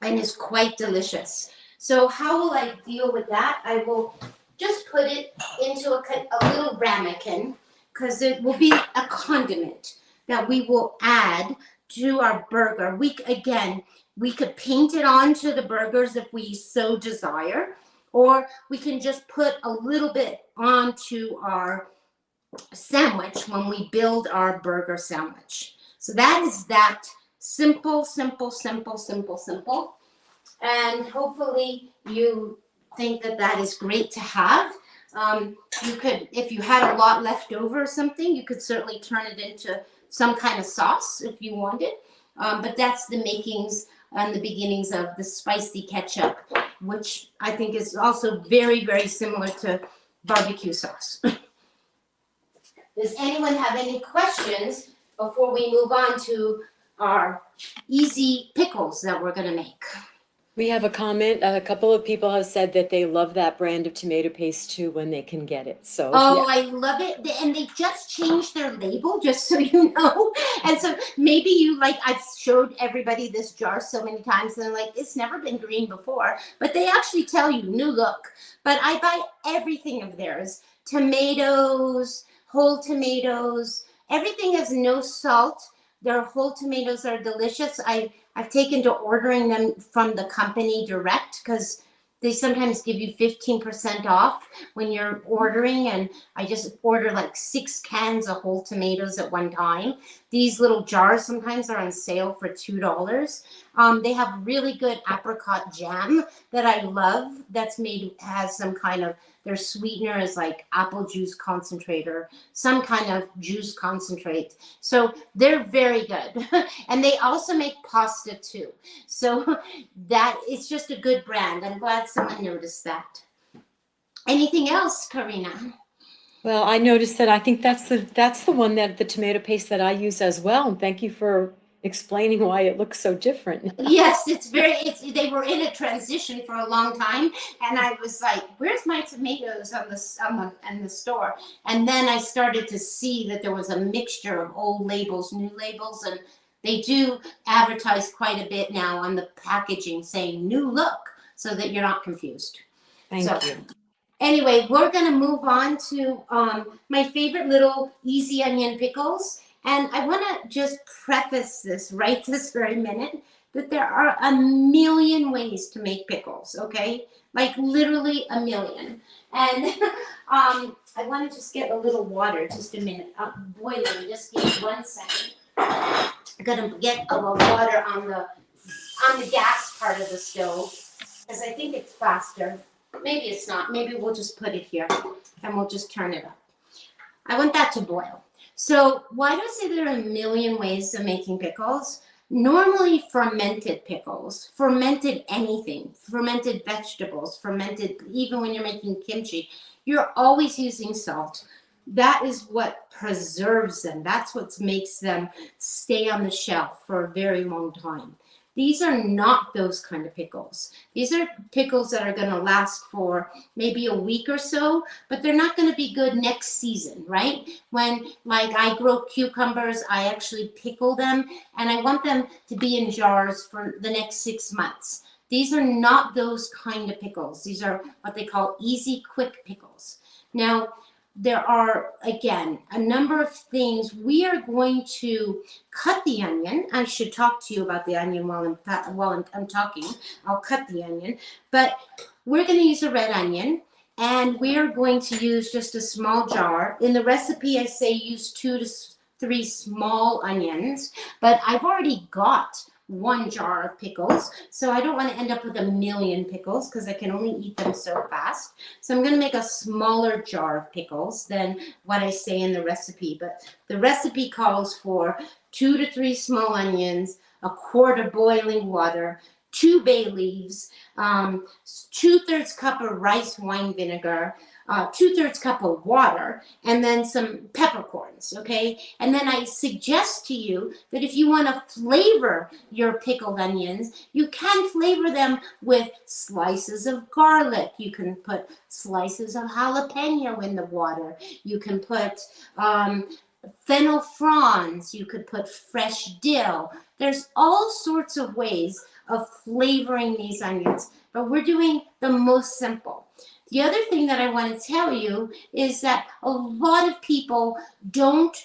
and is quite delicious. So how will I deal with that? I will just put it into a little ramekin, because it will be a condiment that we will add to our burger. We could paint it onto the burgers if we so desire, or we can just put a little bit onto our sandwich when we build our burger sandwich. So that is that. Simple, simple, simple, simple, simple. And hopefully you think that that is great to have. You could, if you had a lot left over or something, you could certainly turn it into some kind of sauce if you wanted. But that's the makings and the beginnings of the spicy ketchup, which I think is also very, very similar to barbecue sauce. Does anyone have any questions before we move on to our easy pickles that we're going to make? We have a comment. A couple of people have said that they love that brand of tomato paste too when they can get it. So oh, yeah. I love it. And they just changed their label, just so you know. And so maybe you, like, I've showed everybody this jar so many times, and they're like, it's never been green before. But they actually tell you new look. But I buy everything of theirs. Tomatoes, whole tomatoes, everything has no salt. Their whole tomatoes are delicious. I've taken to ordering them from the company direct, because they sometimes give you 15% off when you're ordering. And I just order like 6 cans of whole tomatoes at one time. These little jars sometimes are on sale for $2. They have really good apricot jam that I love. That's made, has some kind of, their sweetener is like apple juice concentrate or some kind of juice concentrate. So they're very good. And they also make pasta too. So that, it's just a good brand. I'm glad someone noticed that. Anything else, Karina? Well, I noticed that. I think that's the one, that the tomato paste that I use as well. And thank you for explaining why it looks so different. Yes, they were in a transition for a long time, and I was like, where's my tomatoes in the store? And then I started to see that there was a mixture of old labels, new labels, and they do advertise quite a bit now on the packaging saying new look, so that you're not confused. Thank you. Anyway, we're going to move on to my favorite little easy onion pickles. And I want to just preface this right this very minute that there are a million ways to make pickles, okay? Like literally a million. And I want to just get a little water, just a minute. Boiling, just give me 1 second. I'm going to get a little water on the gas part of the stove, because I think it's faster. Maybe it's not. Maybe we'll just put it here and we'll just turn it up. I want that to boil. So why do I say there are a million ways of making pickles? Normally fermented pickles, fermented anything, fermented vegetables, fermented, even when you're making kimchi, you're always using salt. That is what preserves them. That's what makes them stay on the shelf for a very long time. These are not those kind of pickles. These are pickles that are going to last for maybe a week or so, but they're not going to be good next season, right? When, like, I grow cucumbers, I actually pickle them, and I want them to be in jars for the next 6 months. These are not those kind of pickles. These are what they call easy, quick pickles. Now, there are, again, a number of things. We are going to cut the onion. I should talk to you about the onion while I'm talking. I'll cut the onion. But we're going to use a red onion. And we are going to use just a small jar. In the recipe, I say use 2 to 3 small onions, but I've already got 1 jar of pickles, so I don't want to end up with a million pickles because I can only eat them so fast. So I'm going to make a smaller jar of pickles than what I say in the recipe, but the recipe calls for 2 to 3 small onions, a quart of boiling water, 2 bay leaves, 2/3 cup of rice wine vinegar, 2/3 cup of water, and then some peppercorns, okay? And then I suggest to you that if you want to flavor your pickled onions, you can flavor them with slices of garlic. You can put slices of jalapeno in the water. You can put fennel fronds. You could put fresh dill. There's all sorts of ways of flavoring these onions, but we're doing the most simple. The other thing that I want to tell you is that a lot of people don't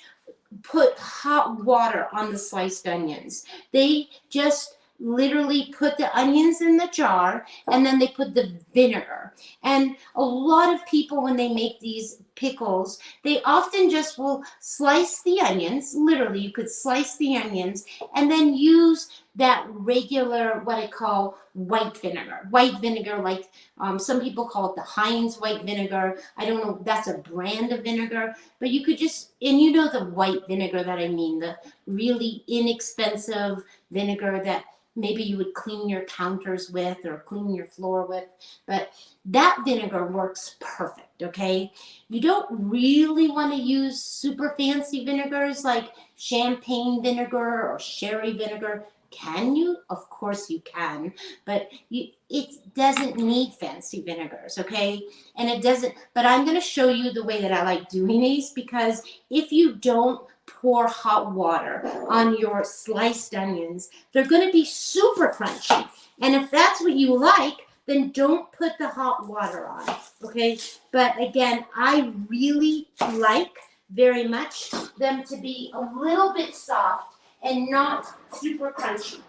put hot water on the sliced onions. They just literally put the onions in the jar and then they put the vinegar. And a lot of people, when they make these pickles, they often just will slice the onions. Literally, you could slice the onions and then use that regular, what I call white vinegar. White vinegar, like some people call it the Heinz white vinegar. I don't know, that's a brand of vinegar, but you could just, and you know the white vinegar that I mean, the really inexpensive vinegar that maybe you would clean your counters with or clean your floor with, but that vinegar works perfect, okay? You don't really want to use super fancy vinegars like champagne vinegar or sherry vinegar. Can you? Of course you can, but it doesn't need fancy vinegars, okay? And it doesn't, but I'm going to show you the way that I like doing these, because if you don't pour hot water on your sliced onions, they're going to be super crunchy. And if that's what you like, then don't put the hot water on, okay? But again, I really like very much them to be a little bit soft and not super crunchy.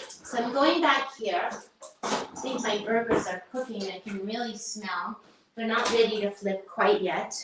So I'm going back here. I think my burgers are cooking. I can really smell. They're not ready to flip quite yet.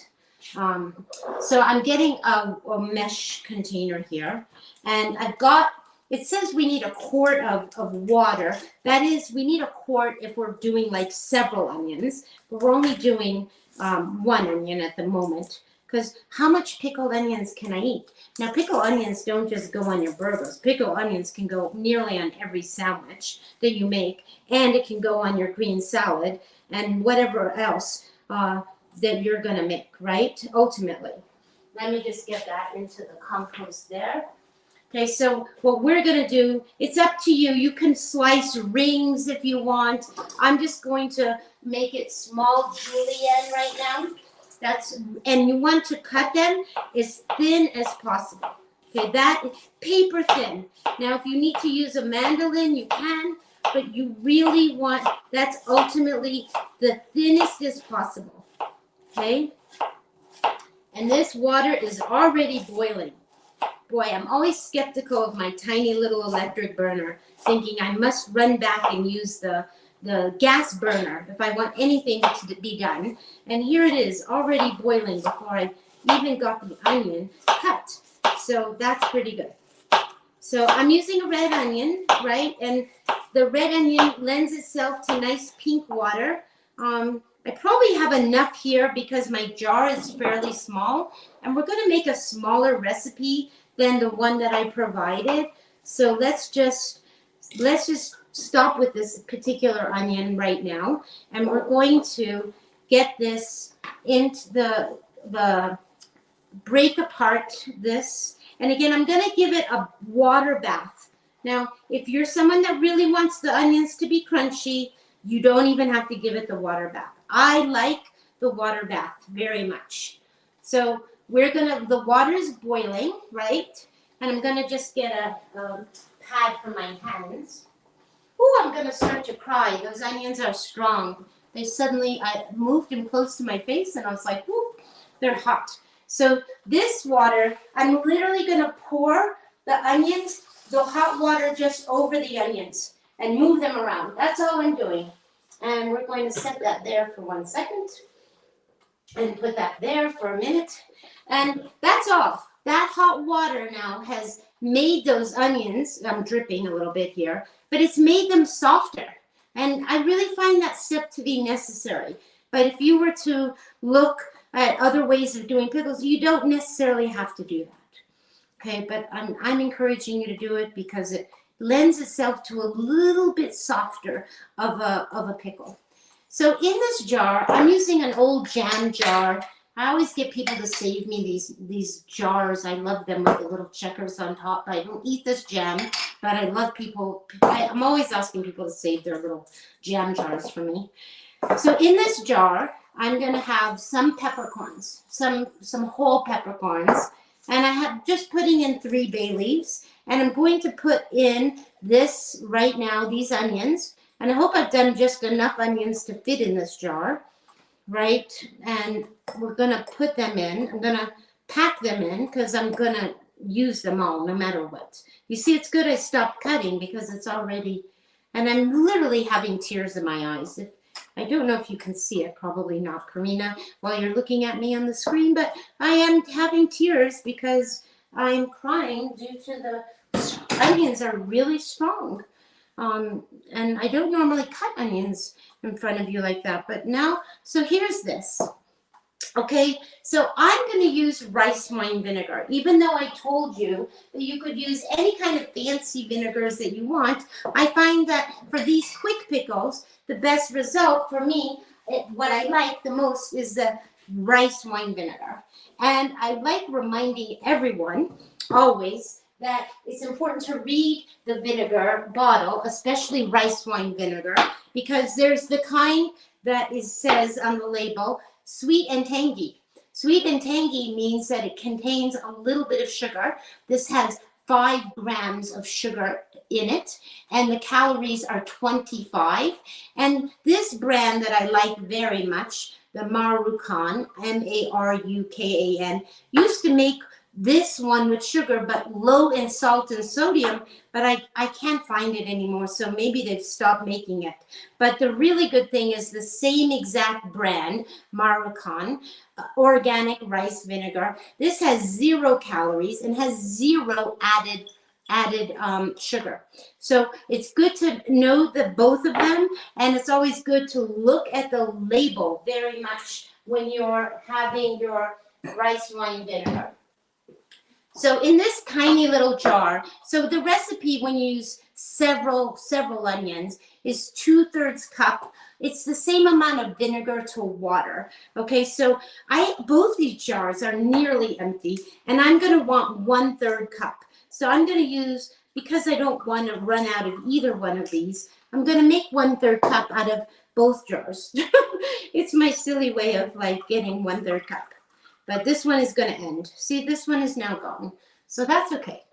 So I'm getting a mesh container here, and I've got, it says we need a quart of water. That is, we need a quart if we're doing like several onions, but we're only doing 1 onion at the moment, because how much pickled onions can I eat? Now, pickled onions don't just go on your burgers. Pickled onions can go nearly on every sandwich that you make, and it can go on your green salad and whatever else that you're going to make, right? Ultimately. Let me just get that into the compost there. Okay, so what we're going to do, it's up to you. You can slice rings if you want. I'm just going to make it small julienne right now. And you want to cut them as thin as possible. Okay, that paper thin. Now, if you need to use a mandolin, you can, but you really want, that's ultimately the thinnest as possible. Okay, and this water is already boiling. Boy, I'm always skeptical of my tiny little electric burner, thinking I must run back and use the gas burner if I want anything to be done. And here it is, already boiling before I even got the onion cut. So that's pretty good. So I'm using a red onion, right? And the red onion lends itself to nice pink water. I probably have enough here because my jar is fairly small, and we're going to make a smaller recipe than the one that I provided. So let's just stop with this particular onion right now, and we're going to get this into the break apart this. And again, I'm going to give it a water bath. Now, if you're someone that really wants the onions to be crunchy, you don't even have to give it the water bath. I like the water bath very much. So the water is boiling, right? And I'm gonna just get a pad for my hands. Oh, I'm gonna start to cry. Those onions are strong. I moved them close to my face and I was like, whoo, they're hot. So this water, I'm literally gonna pour the onions, the hot water just over the onions and move them around. That's all I'm doing. And we're going to set that there for 1 second. and put that there for a minute. And that's all. That hot water now has made those onions, I'm dripping a little bit here, but it's made them softer. And I really find that step to be necessary. But if you were to look at other ways of doing pickles, you don't necessarily have to do that. Okay, but I'm encouraging you to do it because it lends itself to a little bit softer of a pickle. So in this jar, I'm using an old jam jar. I always get people to save me these jars. I love them with the little checkers on top. I don't eat this jam, but I love people. I'm always asking people to save their little jam jars for me. So in this jar, I'm going to have some peppercorns, some whole peppercorns, and I have just putting in 3 bay leaves, and I'm going to put in this right now, these onions, and I hope I've done just enough onions to fit in this jar, right? And we're going to put them in. I'm going to pack them in because I'm going to use them all no matter what. You see, it's good I stopped cutting because it's already, and I'm literally having tears in my eyes. I don't know if you can see it, probably not, Karina, while you're looking at me on the screen, but I am having tears because I'm crying due to the onions are really strong. And I don't normally cut onions in front of you like that, but now, so here's this. Okay, so I'm going to use rice wine vinegar. Even though I told you that you could use any kind of fancy vinegars that you want, I find that for these quick pickles, the best result for me, what I like the most is the rice wine vinegar. And I like reminding everyone always that it's important to read the vinegar bottle, especially rice wine vinegar, because there's the kind that says on the label, sweet and tangy. Sweet and tangy means that it contains a little bit of sugar. This has 5 grams of sugar in it, and the calories are 25. And this brand that I like very much, the Marukan, Marukan, used to make this one with sugar, but low in salt and sodium, but I can't find it anymore, so maybe they've stopped making it. But the really good thing is the same exact brand, Marukan, organic rice vinegar. This has 0 calories and has 0 added sugar. So it's good to know the both of them, and it's always good to look at the label very much when you're having your rice wine vinegar. So in this tiny little jar, so the recipe when you use several onions is 2/3 cup. It's the same amount of vinegar to water. Okay, so both these jars are nearly empty, and I'm going to want 1/3 cup. So I'm going to use, because I don't want to run out of either one of these, I'm going to make 1/3 cup out of both jars. It's my silly way of like getting 1/3 cup. But this one is going to end. See, this one is now gone. So that's okay.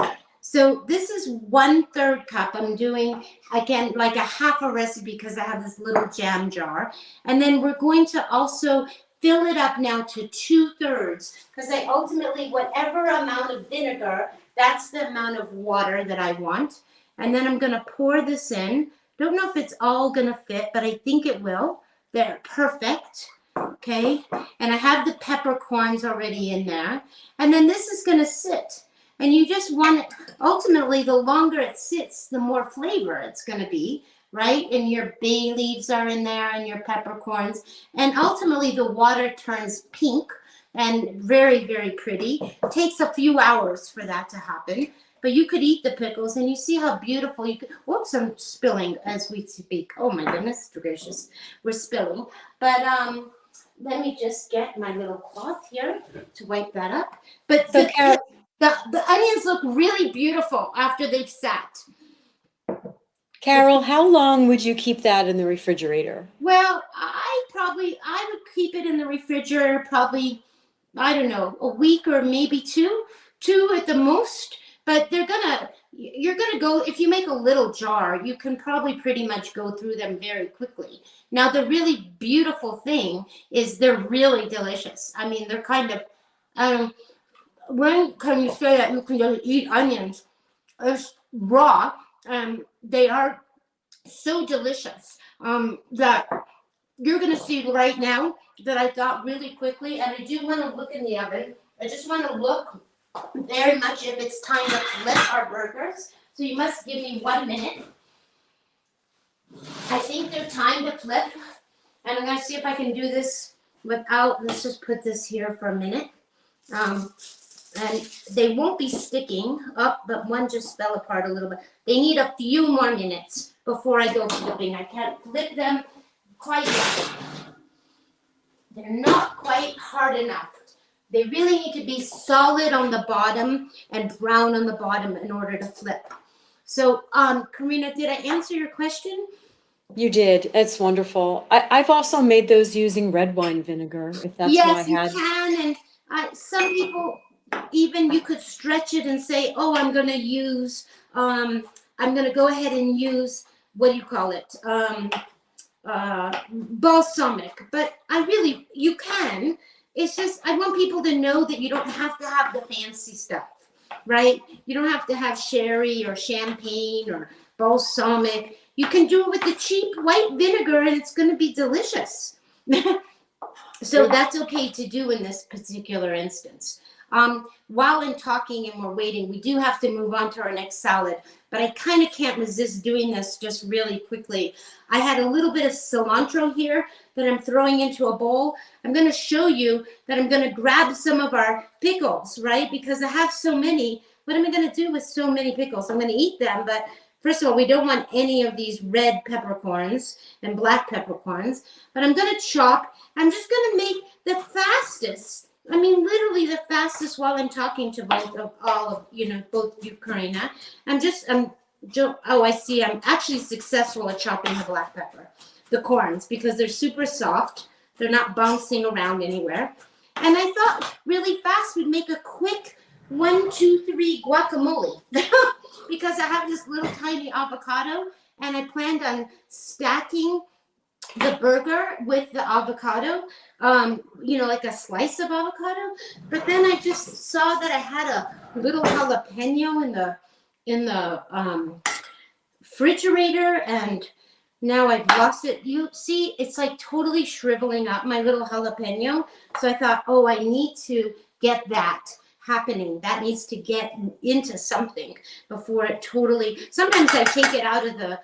So this is 1/3 cup. I'm doing, again, like a half a recipe because I have this little jam jar. And then we're going to also fill it up now to 2/3 because I ultimately, whatever amount of vinegar, that's the amount of water that I want. And then I'm going to pour this in. Don't know if it's all going to fit, but I think it will. They're perfect. Okay, and I have the peppercorns already in there. And then this is going to sit. And you just want it, ultimately, the longer it sits, the more flavor it's going to be, right? And your bay leaves are in there and your peppercorns. And ultimately, the water turns pink and very, very pretty. It takes a few hours for that to happen. But you could eat the pickles, and you see how beautiful you could. Whoops, I'm spilling as we speak. Oh, my goodness gracious. We're spilling. But let me just get my little cloth here to wipe that up. But so the onions look really beautiful after they've sat. Carole, how long would you keep that in the refrigerator? Well, I would keep it in the refrigerator probably, I don't know, a week or maybe two at the most. But you're gonna go, if you make a little jar, you can probably pretty much go through them very quickly. Now, the really beautiful thing is they're really delicious. I mean, they're kind of, when can you say that you can just eat onions? It's raw. They are so delicious that you're going to see right now that I got really quickly, and I do want to look in the oven. I just want to look very much if it's time to flip our burgers. So you must give me 1 minute. I think they're time to flip, and I'm going to see if I can do this without, let's just put this here for a minute. And they won't be sticking up, but one just fell apart a little bit. They need a few more minutes before I go flipping. I can't flip them quite yet. They're not quite hard enough. They really need to be solid on the bottom and brown on the bottom in order to flip. So, Karina, did I answer your question? You did. It's wonderful. I've also made those using red wine vinegar, if that's what I Yes, you had. can. And some people, even you could stretch it and say, oh, I'm going to use, I'm going to go ahead and use, what do you call it? Balsamic. But you can. It's just, I want people to know that you don't have to have the fancy stuff, right? You don't have to have sherry or champagne or balsamic. You can do it with the cheap white vinegar and it's going to be delicious. So that's okay to do in this particular instance. While I'm talking and we're waiting, we do have to move on to our next salad, but I kind of can't resist doing this just really quickly. I had a little bit of cilantro here that I'm throwing into a bowl. I'm going to show you that I'm going to grab some of our pickles, right? Because I have so many. What am I going to do with so many pickles? I'm going to eat them, but first of all, we don't want any of these red peppercorns and black peppercorns, but I'm going to chop. I'm just going to make the fastest, I mean, literally the fastest while I'm talking to both you, Karina. I see I'm actually successful at chopping the black pepper, the corns, because they're super soft. They're not bouncing around anywhere. And I thought really fast we'd make a quick 1, 2, 3 guacamole because I have this little tiny avocado and I planned on stacking the burger with the avocado, like a slice of avocado. But then I just saw that I had a little jalapeno in the refrigerator, and now I've lost it. You see, it's like totally shriveling up, my little jalapeno. So I thought, oh, I need to get that happening. That needs to get into something before it totally. Sometimes I take it out of the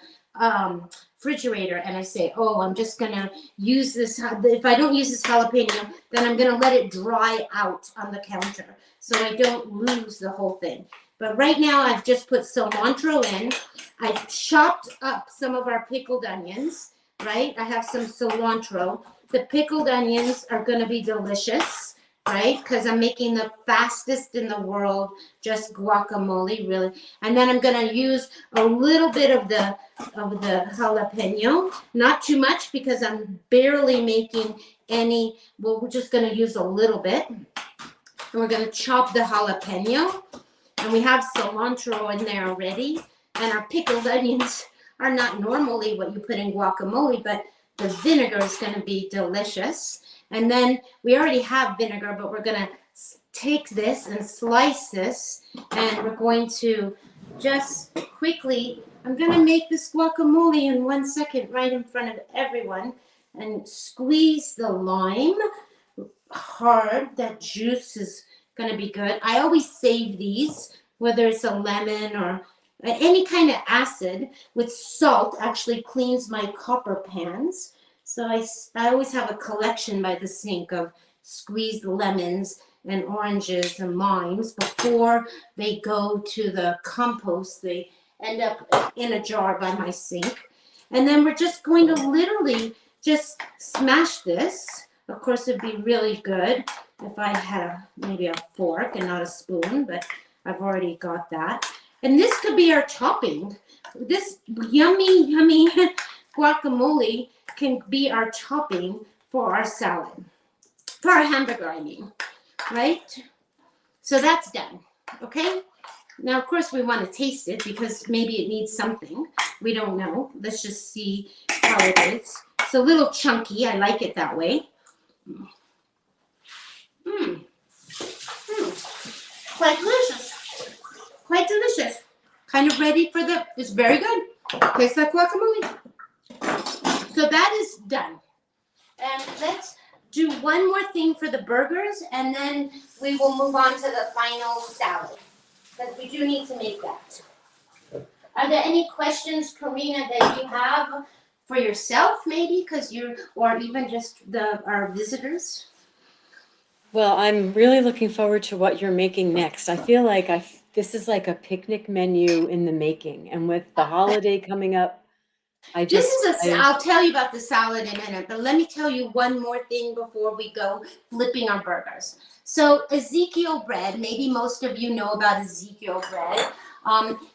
refrigerator and I say, oh, I'm just gonna use this. If I don't use this jalapeno, then I'm gonna let it dry out on the counter so I don't lose the whole thing. But right now I've just put cilantro in. I've chopped up some of our pickled onions, right? I have some cilantro. The pickled onions are gonna be delicious, right? Because I'm making the fastest in the world, just guacamole, really. And then I'm gonna use a little bit of the jalapeno, not too much because I'm barely making any. Well, we're just gonna use a little bit, and we're gonna chop the jalapeno. And we have cilantro in there already, and our pickled onions are not normally what you put in guacamole, but the vinegar is gonna be delicious. And then we already have vinegar, but we're gonna take this and slice this, and we're going to just quickly, I'm gonna make this guacamole in 1 second right in front of everyone, and squeeze the lime hard. That juice is gonna be good. I always save these, whether it's a lemon or any kind of acid, with salt actually cleans my copper pans. So I always have a collection by the sink of squeezed lemons and oranges and limes before they go to the compost. They end up in a jar by my sink. And then we're just going to literally just smash this. Of course, it'd be really good if I had maybe a fork and not a spoon, but I've already got that. And this could be our topping. This yummy, yummy guacamole can be our topping for our salad, for our hamburger, I mean, right? So that's done, okay? Now, of course, we want to taste it because maybe it needs something. We don't know. Let's just see how it is. It's a little chunky. I like it that way. Quite delicious. Quite delicious. Kind of ready for it's very good. Tastes like guacamole. So that is done. And let's do one more thing for the burgers, and then we will move on to the final salad, because we do need to make that. Are there any questions, Karina, that you have for yourself, maybe, because or even just our visitors? Well, I'm really looking forward to what you're making next. I feel like this is like a picnic menu in the making, and with the holiday coming up, I'll tell you about the salad in a minute, but let me tell you one more thing before we go flipping our burgers. So Ezekiel bread, maybe most of you know about Ezekiel bread.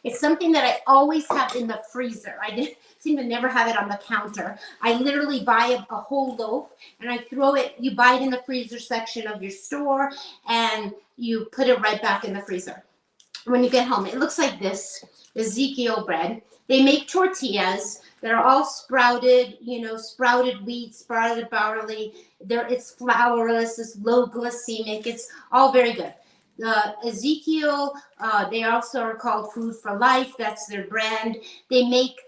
It's something that I always have in the freezer. I seem to never have it on the counter. I literally buy a whole loaf and I throw it, you buy it in the freezer section of your store and you put it right back in the freezer. When you get home, it looks like this, Ezekiel bread. They make tortillas. They're all sprouted, sprouted wheat, sprouted barley. It's flourless, it's low glycemic. It's all very good. Ezekiel, they also are called Food for Life. That's their brand. They make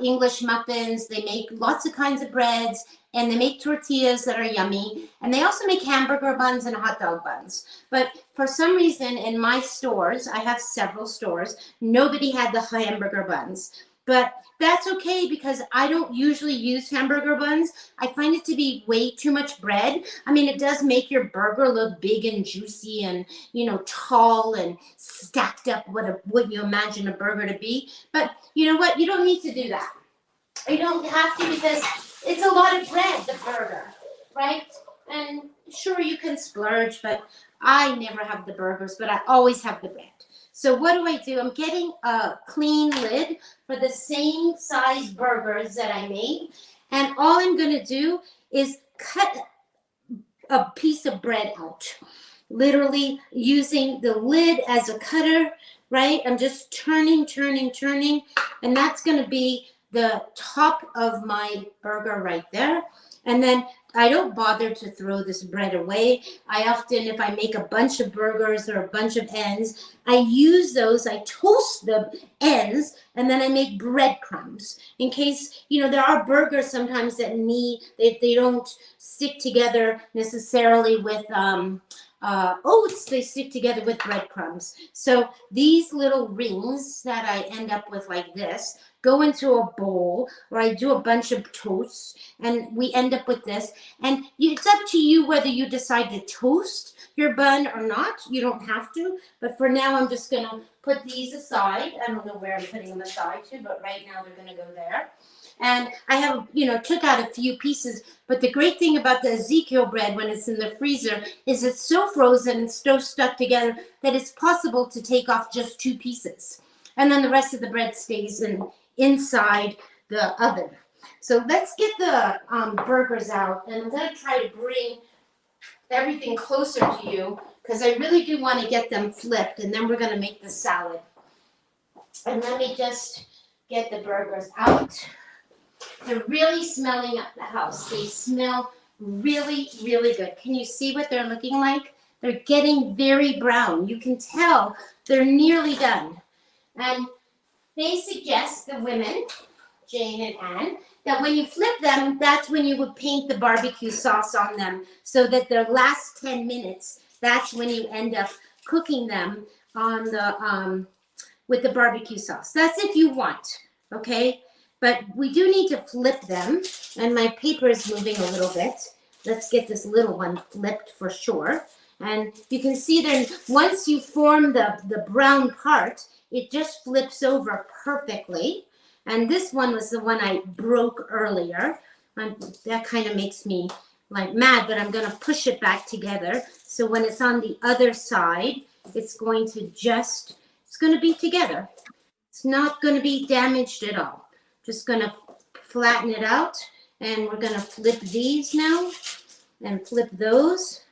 English muffins. They make lots of kinds of breads. And they make tortillas that are yummy. And they also make hamburger buns and hot dog buns. But for some reason in my stores, I have several stores, nobody had the hamburger buns. But that's okay because I don't usually use hamburger buns. I find it to be way too much bread. I mean, it does make your burger look big and juicy and, tall and stacked up what you imagine a burger to be. But you know what? You don't need to do that. You don't have to because it's a lot of bread, the burger, right? And sure, you can splurge, but I never have the burgers, but I always have the bread. So what do? I'm getting a clean lid for the same size burgers that I made. And all I'm going to do is cut a piece of bread out, literally using the lid as a cutter, right? I'm just turning, and that's going to be the top of my burger right there. And then I don't bother to throw this bread away. I often, if I make a bunch of burgers or a bunch of ends, I use those, I toast the ends, and then I make breadcrumbs. In case, there are burgers sometimes that they don't stick together necessarily with oats, they stick together with breadcrumbs. So these little rings that I end up with like this go into a bowl where I do a bunch of toasts and we end up with this. And it's up to you whether you decide to toast your bun or not. You don't have to, but for now I'm just gonna put these aside. I don't know where I'm putting them aside to, but right now they're gonna go there. And I have, took out a few pieces, but the great thing about the Ezekiel bread when it's in the freezer is it's so frozen and so stuck together that it's possible to take off just 2 pieces. And then the rest of the bread stays inside the oven. So let's get the burgers out, and I'm going to try to bring everything closer to you because I really do want to get them flipped, and then we're going to make the salad. And let me just get the burgers out. They're really smelling up the house. They smell really, really good. Can you see what they're looking like? They're getting very brown. You can tell they're nearly done. And they suggest, the women, Jane and Anne, that when you flip them, that's when you would paint the barbecue sauce on them so that the last 10 minutes, that's when you end up cooking them on the with the barbecue sauce. That's if you want, okay? But we do need to flip them, and my paper is moving a little bit. Let's get this little one flipped for sure. And you can see then once you form the brown part, it just flips over perfectly. And this one was the one I broke earlier. And that kind of makes me like mad, but I'm going to push it back together. So when it's on the other side, it's going to be together. It's not going to be damaged at all. Just going to flatten it out. And we're going to flip these now and flip those.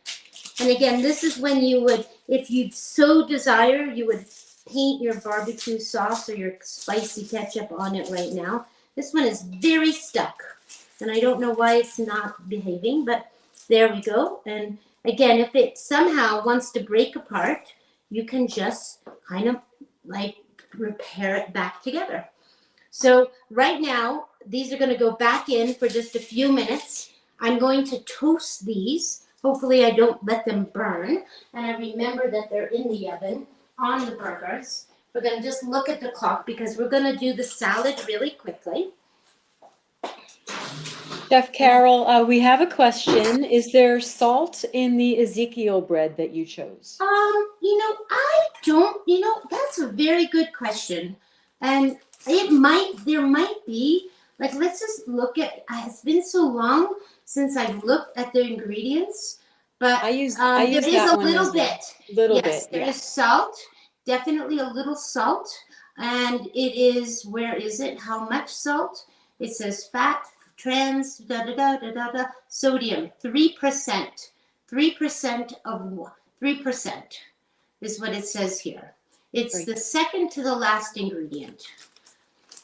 And again, this is when you would, if you so desire, you would paint your barbecue sauce or your spicy ketchup on it right now. This one is very stuck, and I don't know why it's not behaving, but there we go. And again, if it somehow wants to break apart, you can just kind of like repair it back together. So right now, these are going to go back in for just a few minutes. I'm going to toast these. Hopefully I don't let them burn. And I remember that they're in the oven on the burgers. We're going to just look at the clock because we're going to do the salad really quickly. Chef Carole, we have a question. Is there salt in the Ezekiel bread that you chose? I don't, that's a very good question. And there might be, like, let's just look at, it's been so long since I've looked at the ingredients, but I use there is that a one little as well. bit. Little Yes, bit, there yeah. is salt, definitely a little salt. And it is, where is it? How much salt? It says fat, trans, sodium, 3%. 3% of 3% is what it says here. It's Great. the second to the last ingredient.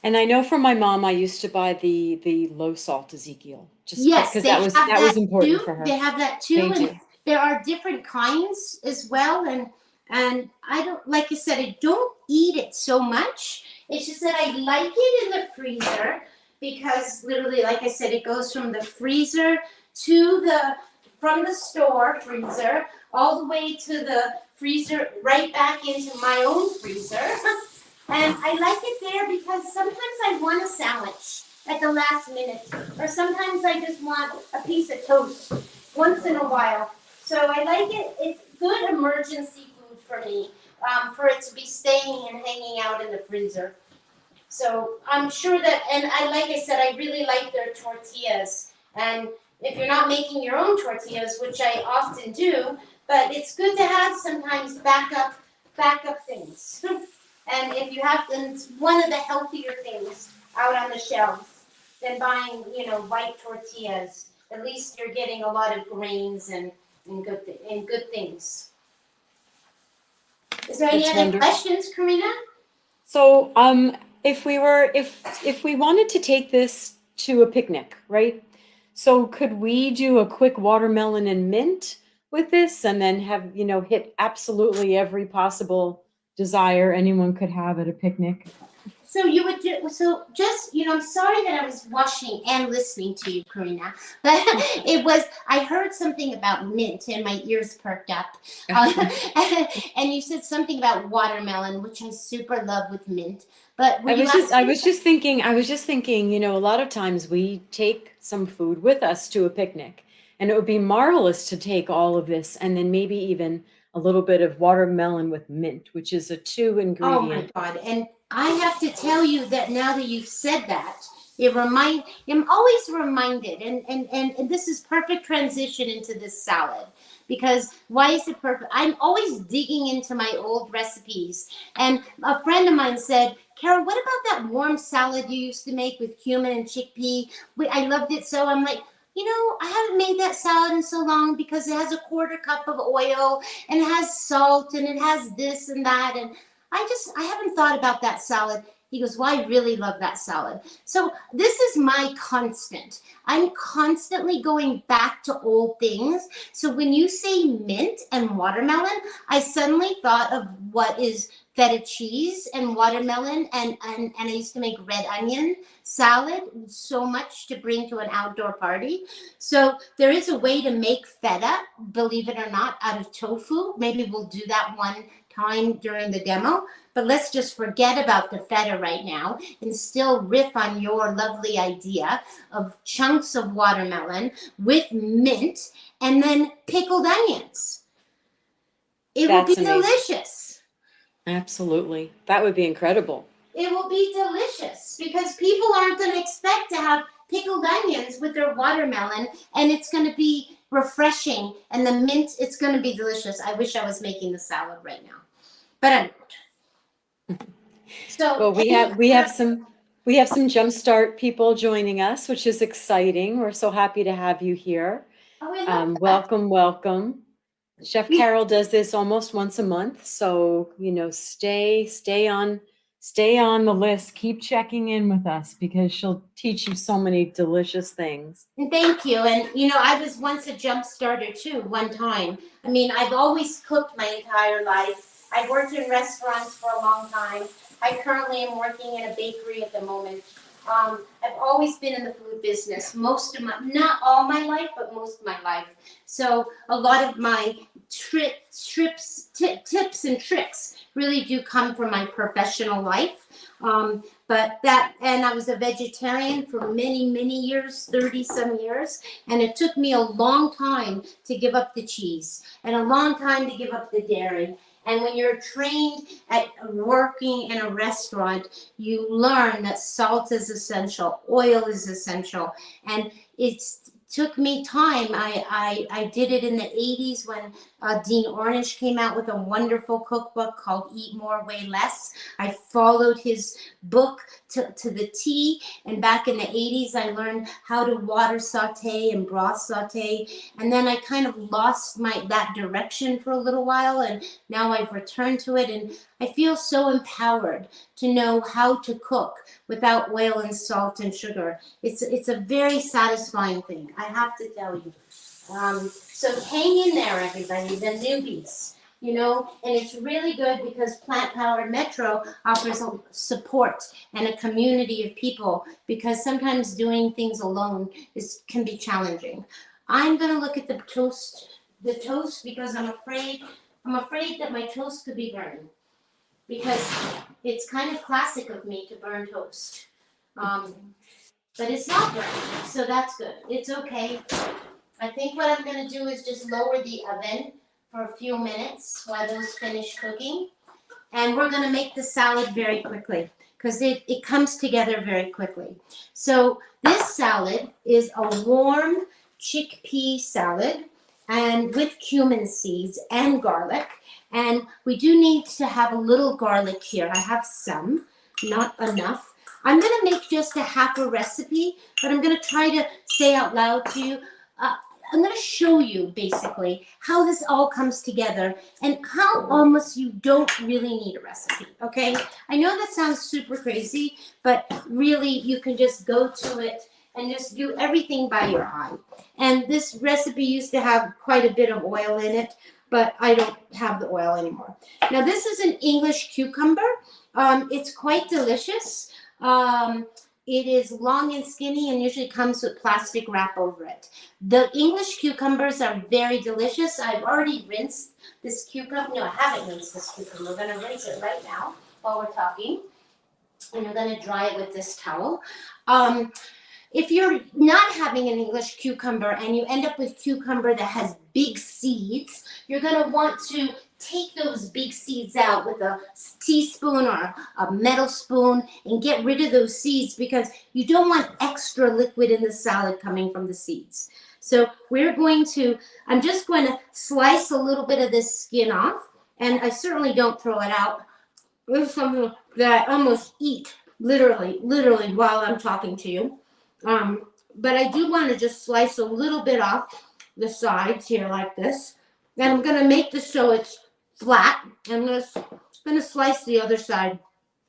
And I know from my mom, I used to buy the low salt Ezekiel, just Yes, because they that have was that important too. for her. They have that too, They and do. there are different kinds as well. And I don't, like I said, I don't eat it so much. It's just that I like it in the freezer because literally, like I said, it goes from the freezer to from the store freezer all the way to the freezer, right back into my own freezer. And I like it there because sometimes I want a sandwich at the last minute, or sometimes I just want a piece of toast once in a while. So I like it. It's good emergency food for me, for it to be staying and hanging out in the freezer. So I'm sure that, and like I said, I really like their tortillas. And if you're not making your own tortillas, which I often do, but it's good to have sometimes backup things. And if you have, and it's one of the healthier things out on the shelves than buying, white tortillas. At least you're getting a lot of grains and good things. Is there any other questions, Karina? So, if we wanted to take this to a picnic, right? So could we do a quick watermelon and mint with this and then have, hit absolutely every possible desire anyone could have at a picnic? So you would do, so just, I'm sorry that I was watching and listening to you, Karina, but I heard something about mint and my ears perked up. And you said something about watermelon, which I super love with mint. But I was just thinking, a lot of times we take some food with us to a picnic, and it would be marvelous to take all of this and then maybe even a little bit of watermelon with mint, which is a 2 Oh my ingredient. God. And I have to tell you that now that you've said that, I'm always reminded, and this is perfect transition into this salad. Because why is it perfect? I'm always digging into my old recipes. And a friend of mine said, Carole, what about that warm salad you used to make with cumin and chickpea? I loved it so. I'm like, I haven't made that salad in so long because it has a quarter cup of oil and it has salt and it has this and that. And I haven't thought about that salad. He goes, well, I really love that salad. So this is my constant. I'm constantly going back to old things. So when you say mint and watermelon, I suddenly thought of what is feta cheese and watermelon, and I used to make red onion salad so much to bring to an outdoor party. So there is a way to make feta, believe it or not, out of tofu. Maybe we'll do that one time during the demo, but let's just forget about the feta right now and still riff on your lovely idea of chunks of watermelon with mint and then pickled onions. It will be delicious. Absolutely. That would be incredible. It will be delicious because people aren't going to expect to have pickled onions with their watermelon, and it's going to be refreshing, and the mint, it's going to be delicious. I wish I was making the salad right now, but I'm not. So well, we have some Jumpstart people joining us, which is exciting. We're so happy to have you here. Welcome. Chef Carole does this almost once a month, so stay on the list. Keep checking in with us because she'll teach you so many delicious things. And thank you. And I was once a jump starter too, one time. I mean, I've always cooked my entire life. I've worked in restaurants for a long time. I currently am working in a bakery at the moment. I've always been in the food business, not all my life, but most of my life. So a lot of my tips and tricks really do come from my professional life. And I was a vegetarian for many, many years, 30 some years. And it took me a long time to give up the cheese and a long time to give up the dairy. And when you're trained at working in a restaurant, you learn that salt is essential, oil is essential. And it took me time. I did it in the 80s when Dean Ornish came out with a wonderful cookbook called Eat More, Way Less. I followed his book to the T. And back in the 80s, I learned how to water saute and broth saute. And then I kind of lost that direction for a little while. And now I've returned to it. And I feel so empowered to know how to cook without oil and salt and sugar. It's a very satisfying thing, I have to tell you. So hang in there, everybody, the newbies, and it's really good because Plant Powered Metro offers a support and a community of people, because sometimes doing things alone can be challenging. I'm going to look at the toast because I'm afraid that my toast could be burned, because it's kind of classic of me to burn toast. But it's not burned, so that's good. It's okay. I think what I'm going to do is just lower the oven for a few minutes while those finish cooking. And we're going to make the salad very quickly because it comes together very quickly. So this salad is a warm chickpea salad and with cumin seeds and garlic. And we do need to have a little garlic here. I have some, not enough. I'm going to make just a half a recipe, but I'm going to try to say out loud to you. I'm going to show you basically how this all comes together and how almost you don't really need a recipe, okay? I know that sounds super crazy, but really you can just go to it and just do everything by your eye. And this recipe used to have quite a bit of oil in it, but I don't have the oil anymore. Now this is an English cucumber. It's quite delicious. It is long and skinny and usually comes with plastic wrap over it. The English cucumbers are very delicious. I've already rinsed this cucumber. No, I haven't rinsed this cucumber. We're going to rinse it right now while we're talking. And I'm going to dry it with this towel. If you're not having an English cucumber and you end up with cucumber that has big seeds, you're going to want to take those big seeds out with a teaspoon or a metal spoon and get rid of those seeds, because you don't want extra liquid in the salad coming from the seeds. So I'm just going to slice a little bit of this skin off, and I certainly don't throw it out. This is something that I almost eat literally while I'm talking to you. But I do want to just slice a little bit off the sides here like this. And I'm going to make this so it's flat. I'm going to slice the other side.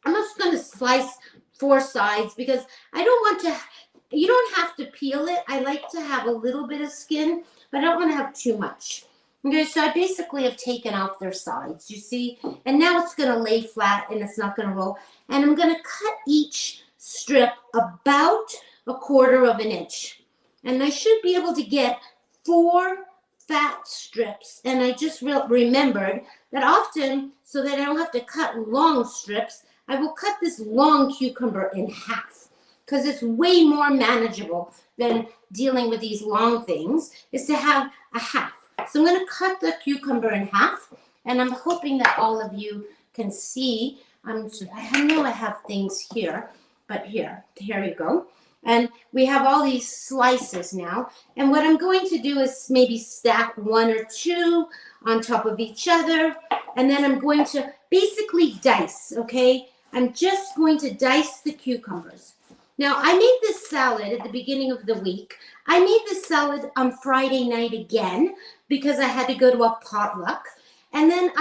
I'm just going to slice 4 sides because I don't want to, you don't have to peel it. I like to have a little bit of skin, but I don't want to have too much. Okay, so I basically have taken off their sides, you see? And now it's going to lay flat and it's not going to roll. And I'm going to cut each strip about 1/4 of an inch. And I should be able to get 4 fat strips. And I just remembered that often, so that I don't have to cut long strips, I will cut this long cucumber in half, because it's way more manageable than dealing with these long things, is to have a half. So I'm going to cut the cucumber in half, and I'm hoping that all of you can see. I know I have things here, but here you go. And we have all these slices now. And what I'm going to do is maybe stack 1 or 2 on top of each other. And then I'm going to basically dice, okay? I'm just going to dice the cucumbers. Now, I made this salad at the beginning of the week. I made this salad on Friday night again because I had to go to a potluck. And then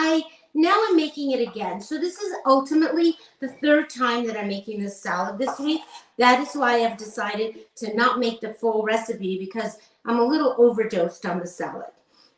now I'm making it again. So this is ultimately the 3rd time that I'm making this salad this week. That is why I've decided to not make the full recipe, because I'm a little overdosed on the salad.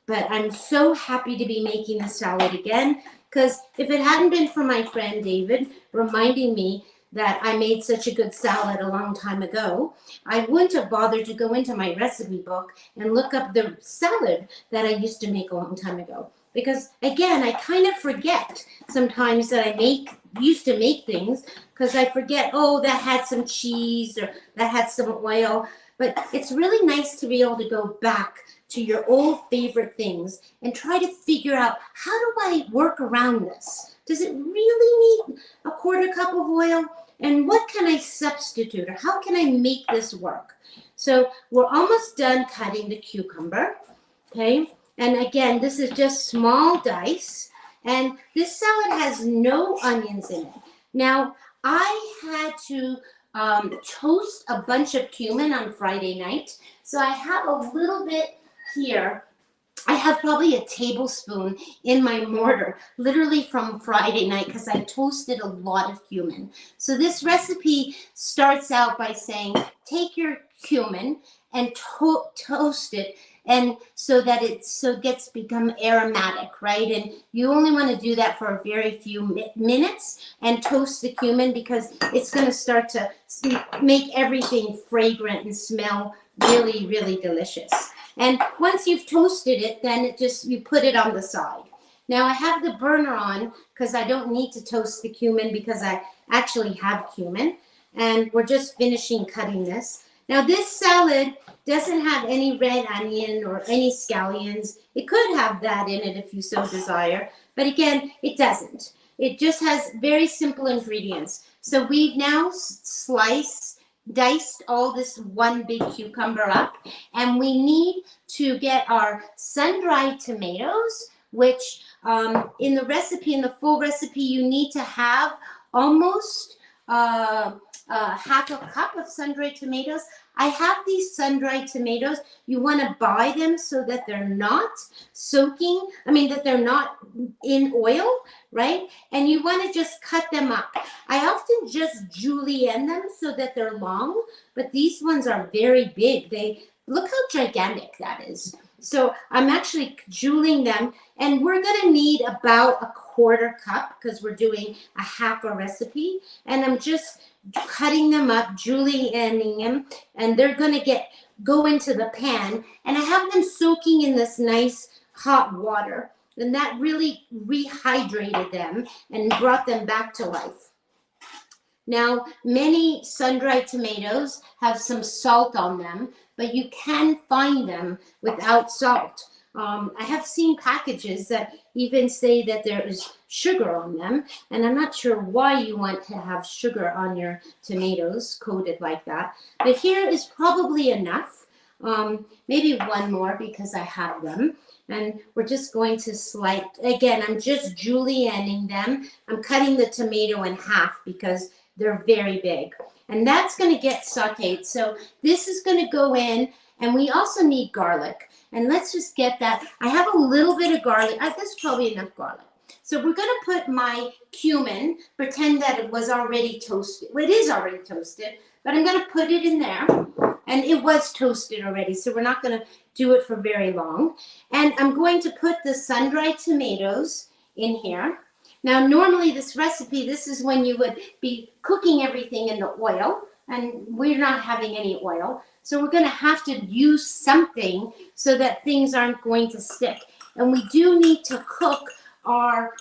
But I'm so happy to be making the salad again, because if it hadn't been for my friend David reminding me that I made such a good salad a long time ago, I wouldn't have bothered to go into my recipe book and look up the salad that I used to make a long time ago. Because again, I kind of forget sometimes that I used to make things, because I forget, oh, that had some cheese or that had some oil. But it's really nice to be able to go back to your old favorite things and try to figure out, how do I work around this? Does it really need a quarter cup of oil? And what can I substitute, or how can I make this work? So we're almost done cutting the cucumber, okay? And again, this is just small dice. And this salad has no onions in it. Now, I had to toast a bunch of cumin on Friday night. So I have a little bit here. I have probably a tablespoon in my mortar, literally from Friday night, because I toasted a lot of cumin. So this recipe starts out by saying, take your cumin and toast it, and so that it gets become aromatic, right? And you only want to do that for a very few minutes and toast the cumin, because it's going to start to make everything fragrant and smell really, really delicious. And once you've toasted it, then you put it on the side. Now I have the burner on because I don't need to toast the cumin, because I actually have cumin. And we're just finishing cutting this. Now this salad doesn't have any red onion or any scallions. It could have that in it if you so desire, but again, it doesn't. It just has very simple ingredients. So we've now diced all this one big cucumber up, and we need to get our sun-dried tomatoes, which in the full recipe, you need to have almost half a cup of sun-dried tomatoes. I have these sun-dried tomatoes. You want to buy them so that they're not that they're not in oil, right? And you want to just cut them up. I often just julienne them so that they're long, but these ones are very big. Look how gigantic that is. So I'm actually julienning them, and we're going to need about a quarter cup because we're doing a half a recipe, and I'm just cutting them up, julienning them, and they're going to go into the pan, and I have them soaking in this nice hot water, and that really rehydrated them and brought them back to life. Now, many sun-dried tomatoes have some salt on them, but you can find them without salt. I have seen packages that even say that there is sugar on them, and I'm not sure why you want to have sugar on your tomatoes coated like that. But here is probably enough. Maybe one more because I have them. And we're just going to slice. Again, I'm just julienning them. I'm cutting the tomato in half because they're very big. And that's going to get sauteed. So this is going to go in, and we also need garlic. And let's just get that. I have a little bit of garlic. That's probably enough garlic. So we're going to put my cumin, pretend that it was already toasted. Well, it is already toasted, but I'm going to put it in there. And it was toasted already, so we're not going to do it for very long. And I'm going to put the sun-dried tomatoes in here. Now, normally this recipe, this is when you would be cooking everything in the oil, and we're not having any oil. So we're going to have to use something so that things aren't going to stick. And we do need to cook our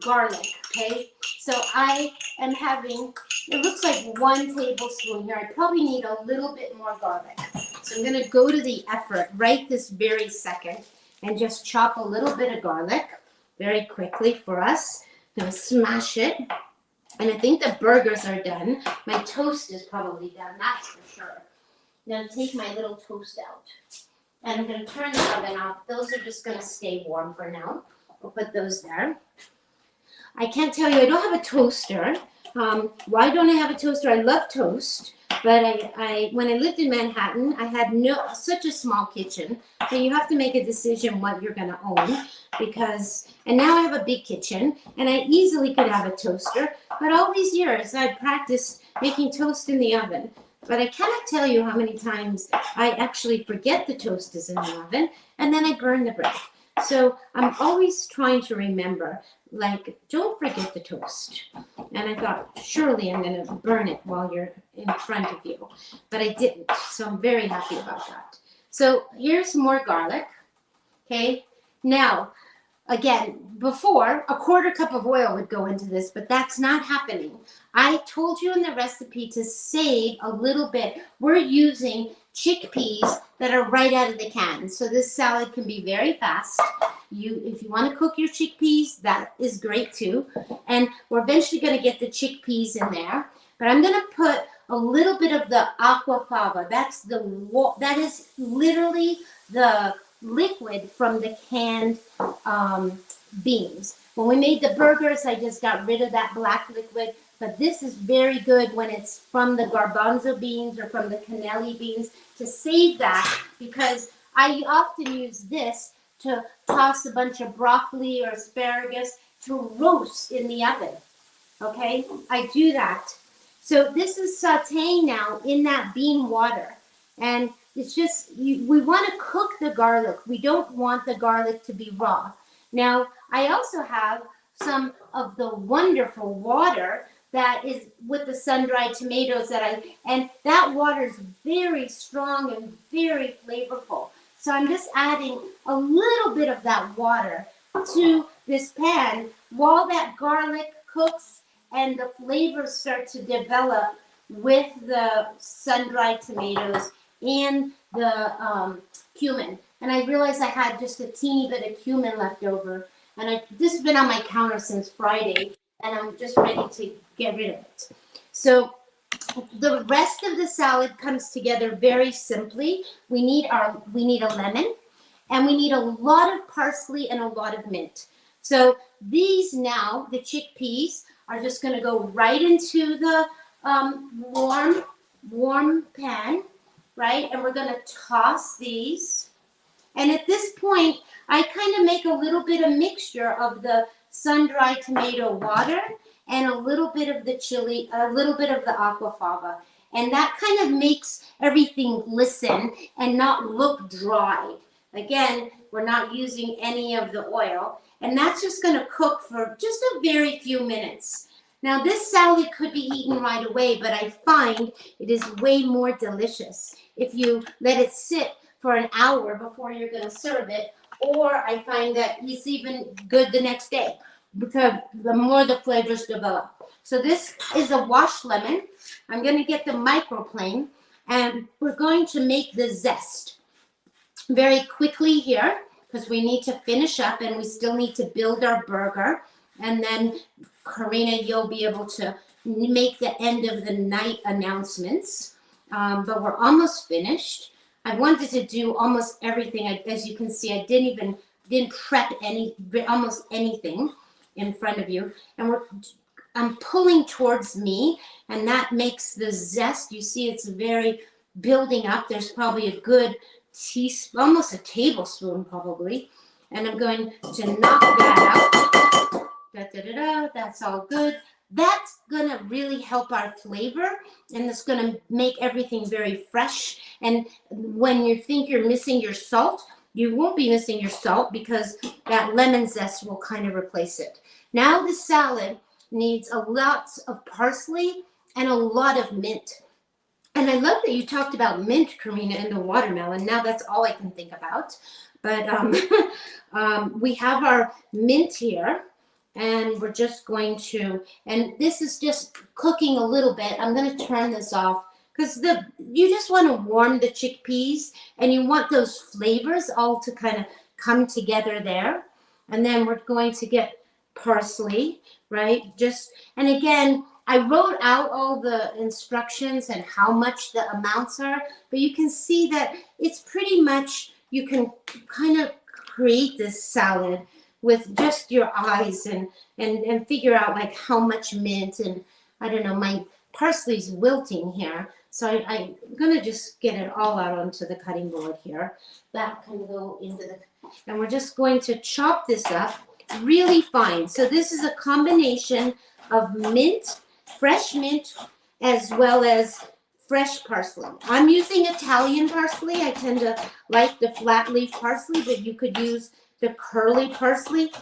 garlic, okay? So I am having, it looks like 1 tablespoon here. I probably need a little bit more garlic. So I'm going to go to the effort right this very second and just chop a little bit of garlic very quickly for us. I'm going to smash it. And I think the burgers are done. My toast is probably done, that's for sure. I'm going to take my little toast out. And I'm going to turn the oven off. Those are just going to stay warm for now. I'll put those there. I can't tell you, I don't have a toaster. Why don't I have a toaster? I love toast, but when I lived in Manhattan, I had such a small kitchen that you have to make a decision what you're going to own, and now I have a big kitchen, and I easily could have a toaster, but all these years I practiced making toast in the oven. But I cannot tell you how many times I actually forget the toast is in the oven, and then I burn the bread. So I'm always trying to remember, like, don't forget the toast. And I thought, surely I'm going to burn it while you're in front of you. But I didn't. So I'm very happy about that. So here's more garlic. Okay. Now, again, before, a quarter cup of oil would go into this, but that's not happening. I told you in the recipe to save a little bit. We're using chickpeas that are right out of the can. So this salad can be very fast. If you want to cook your chickpeas, that is great too. And we're eventually going to get the chickpeas in there. But I'm going to put a little bit of the aquafaba. That is literally the liquid from the canned beans. When we made the burgers, I just got rid of that black liquid. But this is very good when it's from the garbanzo beans or from the cannelli beans, to save that, because I often use this to toss a bunch of broccoli or asparagus to roast in the oven. Okay, I do that. So this is sauteing now in that bean water. And it's just, we want to cook the garlic. We don't want the garlic to be raw. Now, I also have some of the wonderful water that is with the sun-dried tomatoes and that water is very strong and very flavorful. So I'm just adding a little bit of that water to this pan while that garlic cooks and the flavors start to develop with the sun-dried tomatoes and the cumin. And I realized I had just a teeny bit of cumin left over. And this has been on my counter since Friday, and I'm just ready to get rid of it. So the rest of the salad comes together very simply. We need a lemon, and we need a lot of parsley and a lot of mint. So these now, the chickpeas, are just going to go right into the warm pan, right? And we're going to toss these. And at this point, I kind of make a little bit of mixture of the sun-dried tomato water and a little bit of the chili, a little bit of the aquafaba. And that kind of makes everything glisten and not look dry. Again, we're not using any of the oil. And that's just going to cook for just a very few minutes. Now, this salad could be eaten right away, but I find it is way more delicious if you let it sit for an hour before you're going to serve it. Or I find that it's even good the next day, because the more the flavors develop. So this is a washed lemon. I'm going to get the microplane, and we're going to make the zest very quickly here, because we need to finish up and we still need to build our burger. And then, Karina, you'll be able to make the end of the night announcements. But we're almost finished. I wanted to do almost everything. As you can see, I didn't prep almost anything in front of you. And I'm pulling towards me, and that makes the zest. You see, it's very building up. There's probably a good teaspoon, almost a tablespoon probably. And I'm going to knock that out. That's all good. That's going to really help our flavor, and it's going to make everything very fresh. And when you think you're missing your salt, you won't be missing your salt, because that lemon zest will kind of replace it. Now the salad needs a lot of parsley and a lot of mint. And I love that you talked about mint, Karina, and the watermelon. Now that's all I can think about. But we have our mint here. And we're just going to, and this is just cooking a little bit. I'm going to turn this off, because you just want to warm the chickpeas, and you want those flavors all to kind of come together there. And then we're going to get parsley, right? And again, I wrote out all the instructions and how much the amounts are, but you can see that it's pretty much, you can kind of create this salad with just your eyes and figure out like how much mint, and I don't know, my parsley's wilting here. So I'm gonna just get it all out onto the cutting board here. That can go into and we're just going to chop this up really fine. So this is a combination of mint, fresh mint, as well as fresh parsley. I'm using Italian parsley. I tend to like the flat leaf parsley, but you could use the curly parsley.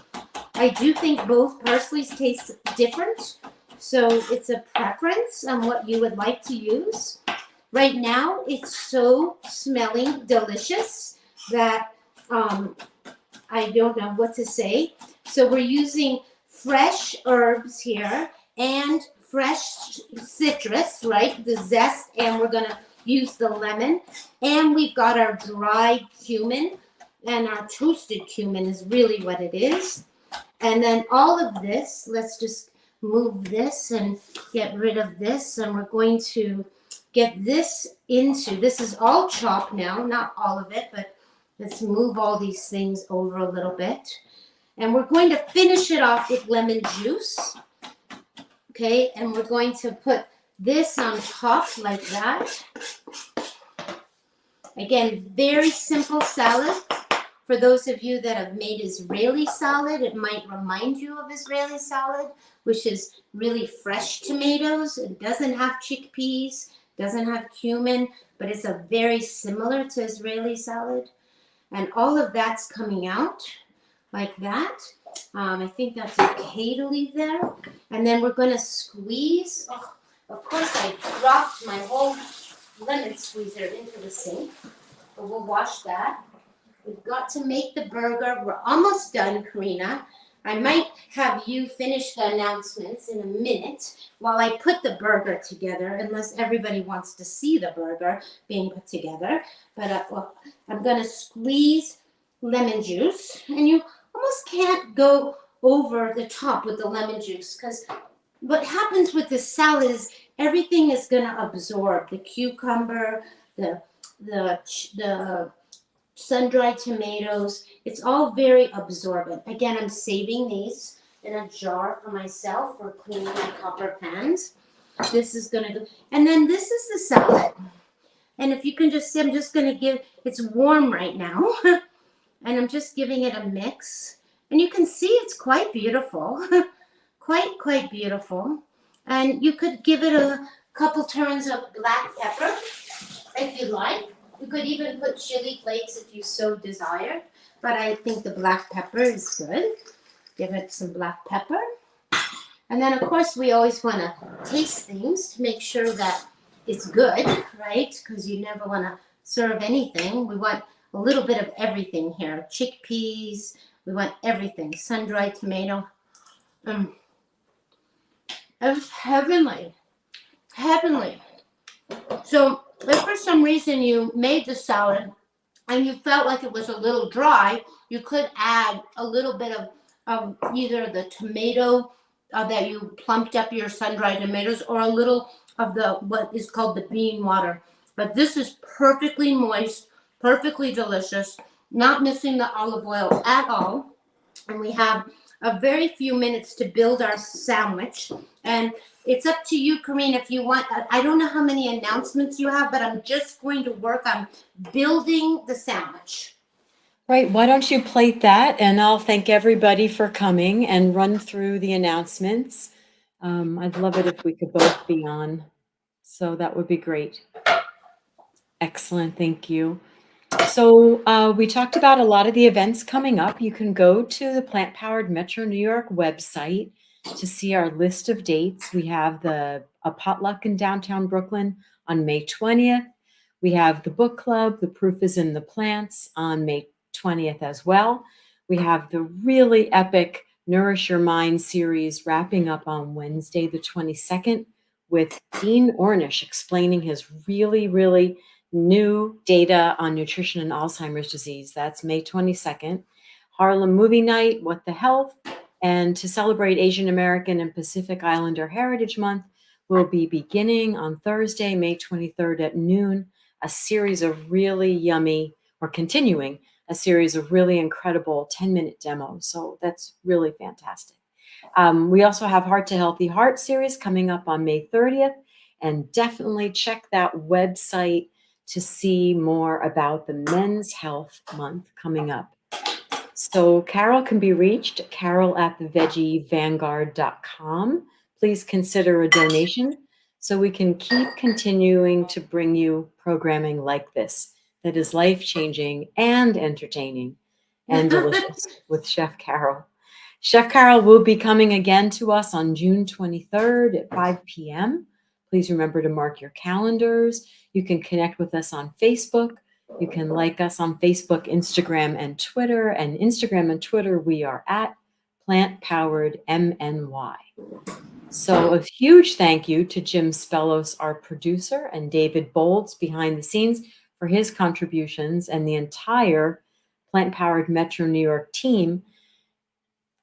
I do think both parsleys taste different, so it's a preference on what you would like to use. Right now, it's so smelling delicious that I don't know what to say. So we're using fresh herbs here and fresh citrus, right? The zest, and we're gonna use the lemon. And we've got our dried cumin, and our toasted cumin is really what it is. And then all of this, let's just move this and get rid of this. And we're going to get this into, this is all chopped now, not all of it, but let's move all these things over a little bit. And we're going to finish it off with lemon juice. Okay, and we're going to put this on top like that. Again, very simple salad. For those of you that have made Israeli salad, it might remind you of Israeli salad, which is really fresh tomatoes. It doesn't have chickpeas, doesn't have cumin, but it's a very similar to Israeli salad. And all of that's coming out like that. I think that's okay to leave there. And then we're going to squeeze. Oh, of course, I dropped my whole lemon squeezer into the sink, but we'll wash that. We've got to make the burger. We're almost done, Karina. I might have you finish the announcements in a minute while I put the burger together, unless everybody wants to see the burger being put together. But well, I'm going to squeeze lemon juice, and you almost can't go over the top with the lemon juice, because what happens with this salad is everything is going to absorb. The cucumber, the sun-dried tomatoes, it's all very absorbent. Again, I'm saving these in a jar for myself for cleaning my copper pans. This is going to go, and then this is the salad. And if you can just see, I'm just going to give, it's warm right now, and I'm just giving it a mix. And you can see it's quite beautiful, quite beautiful. And you could give it a couple turns of black pepper if you like. You could even put chili flakes if you so desire, but I think the black pepper is good. Give it some black pepper. And then, of course, we always want to taste things to make sure that it's good, right? Because you never want to serve anything. We want a little bit of everything here. Chickpeas, we want everything. Sun-dried tomato. It's heavenly. Heavenly. So if for some reason you made the salad and you felt like it was a little dry, you could add a little bit of either the tomato that you plumped up your sun-dried tomatoes, or a little of the what is called the bean water. But this is perfectly moist, perfectly delicious, not missing the olive oil at all. And we have a very few minutes to build our sandwich. And it's up to you, Karine, if you want. I don't know how many announcements you have, but I'm just going to work on building the sandwich. Right. Why don't you plate that, and I'll thank everybody for coming and run through the announcements. I'd love it if we could both be on. So that would be great. Excellent. Thank you. So we talked about a lot of the events coming up. You can go to the Plant Powered Metro New York website to see our list of dates. We have a potluck in downtown Brooklyn on May 20th. We have the book club, The Proof is in the Plants, on May 20th as well. We have the really epic Nourish Your Mind series wrapping up on Wednesday the 22nd with Dean Ornish explaining his really new data on nutrition and Alzheimer's disease. That's May 22nd. Harlem Movie Night, What the Health. And to celebrate Asian American and Pacific Islander Heritage Month, we'll be beginning on Thursday, May 23rd at noon, a series of really yummy, or continuing a series of really incredible 10-minute demos. So that's really fantastic. We also have Heart to Healthy Heart series coming up on May 30th, and definitely check that website to see more about the Men's Health Month coming up. So Carole can be reached, carole@thevegievanguard.com. Please consider a donation so we can keep continuing to bring you programming like this that is life-changing and entertaining. and delicious with Chef Carole. Chef Carole will be coming again to us on June 23rd at 5 p.m. Please remember to mark your calendars. You can connect with us on Facebook. You can like us on Facebook, Instagram, and Twitter. And Instagram and Twitter, we are at Plant Powered MNY. So a huge thank you to Jim Spellos, our producer, and David Bolds behind the scenes for his contributions, and the entire Plant Powered Metro New York team.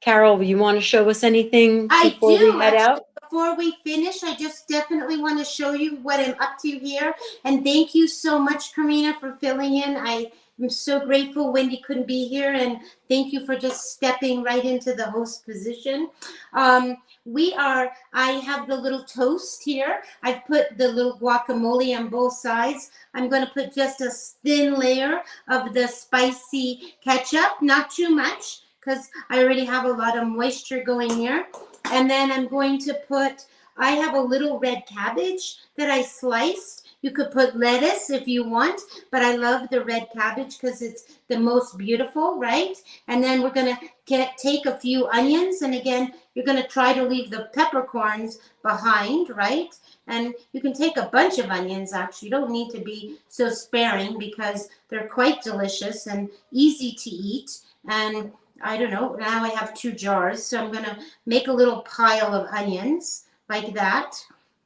Carole, you want to show us anything before we head out? Before we finish, I just definitely want to show you what I'm up to here. And thank you so much, Karina, for filling in. I'm so grateful Wendy couldn't be here, and thank you for just stepping right into the host position. I have the little toast here. I've put the little guacamole on both sides. I'm going to put just a thin layer of the spicy ketchup, not too much, because I already have a lot of moisture going here. And then I'm going to I have a little red cabbage that I sliced. You could put lettuce if you want, but I love the red cabbage because it's the most beautiful, right? And then we're going to take a few onions. And again, you're going to try to leave the peppercorns behind, right? And you can take a bunch of onions, actually. You don't need to be so sparing because they're quite delicious and easy to eat. And I don't know, now I have 2 jars. So I'm going to make a little pile of onions like that.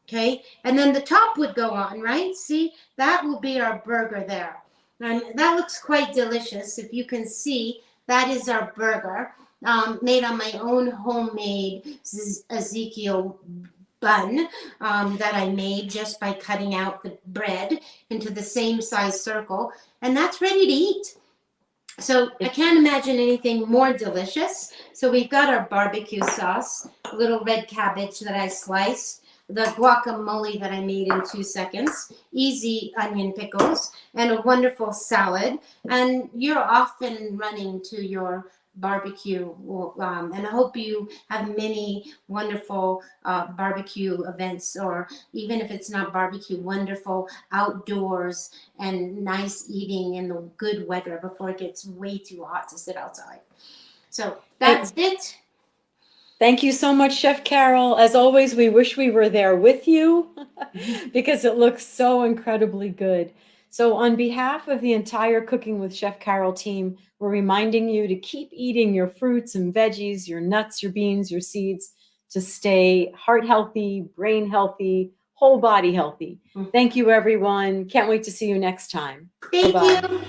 Okay, and then the top would go on, right? See, that will be our burger there. And that looks quite delicious. If you can see, that is our burger, made on my own homemade Ezekiel bun that I made just by cutting out the bread into the same size circle. And that's ready to eat. So I can't imagine anything more delicious. So we've got our barbecue sauce, a little red cabbage that I sliced, the guacamole that I made in 2 seconds, easy onion pickles, and a wonderful salad. And you're off and running to your barbecue. And I hope you have many wonderful barbecue events, or even if it's not barbecue, wonderful outdoors and nice eating in the good weather before it gets way too hot to sit outside. So that's it. Thank you so much, Chef Carole. As always, we wish we were there with you because it looks so incredibly good. So on behalf of the entire Cooking with Chef Carole team, we're reminding you to keep eating your fruits and veggies, your nuts, your beans, your seeds, to stay heart healthy, brain healthy, whole body healthy. Thank you, everyone. Can't wait to see you next time. Thank you.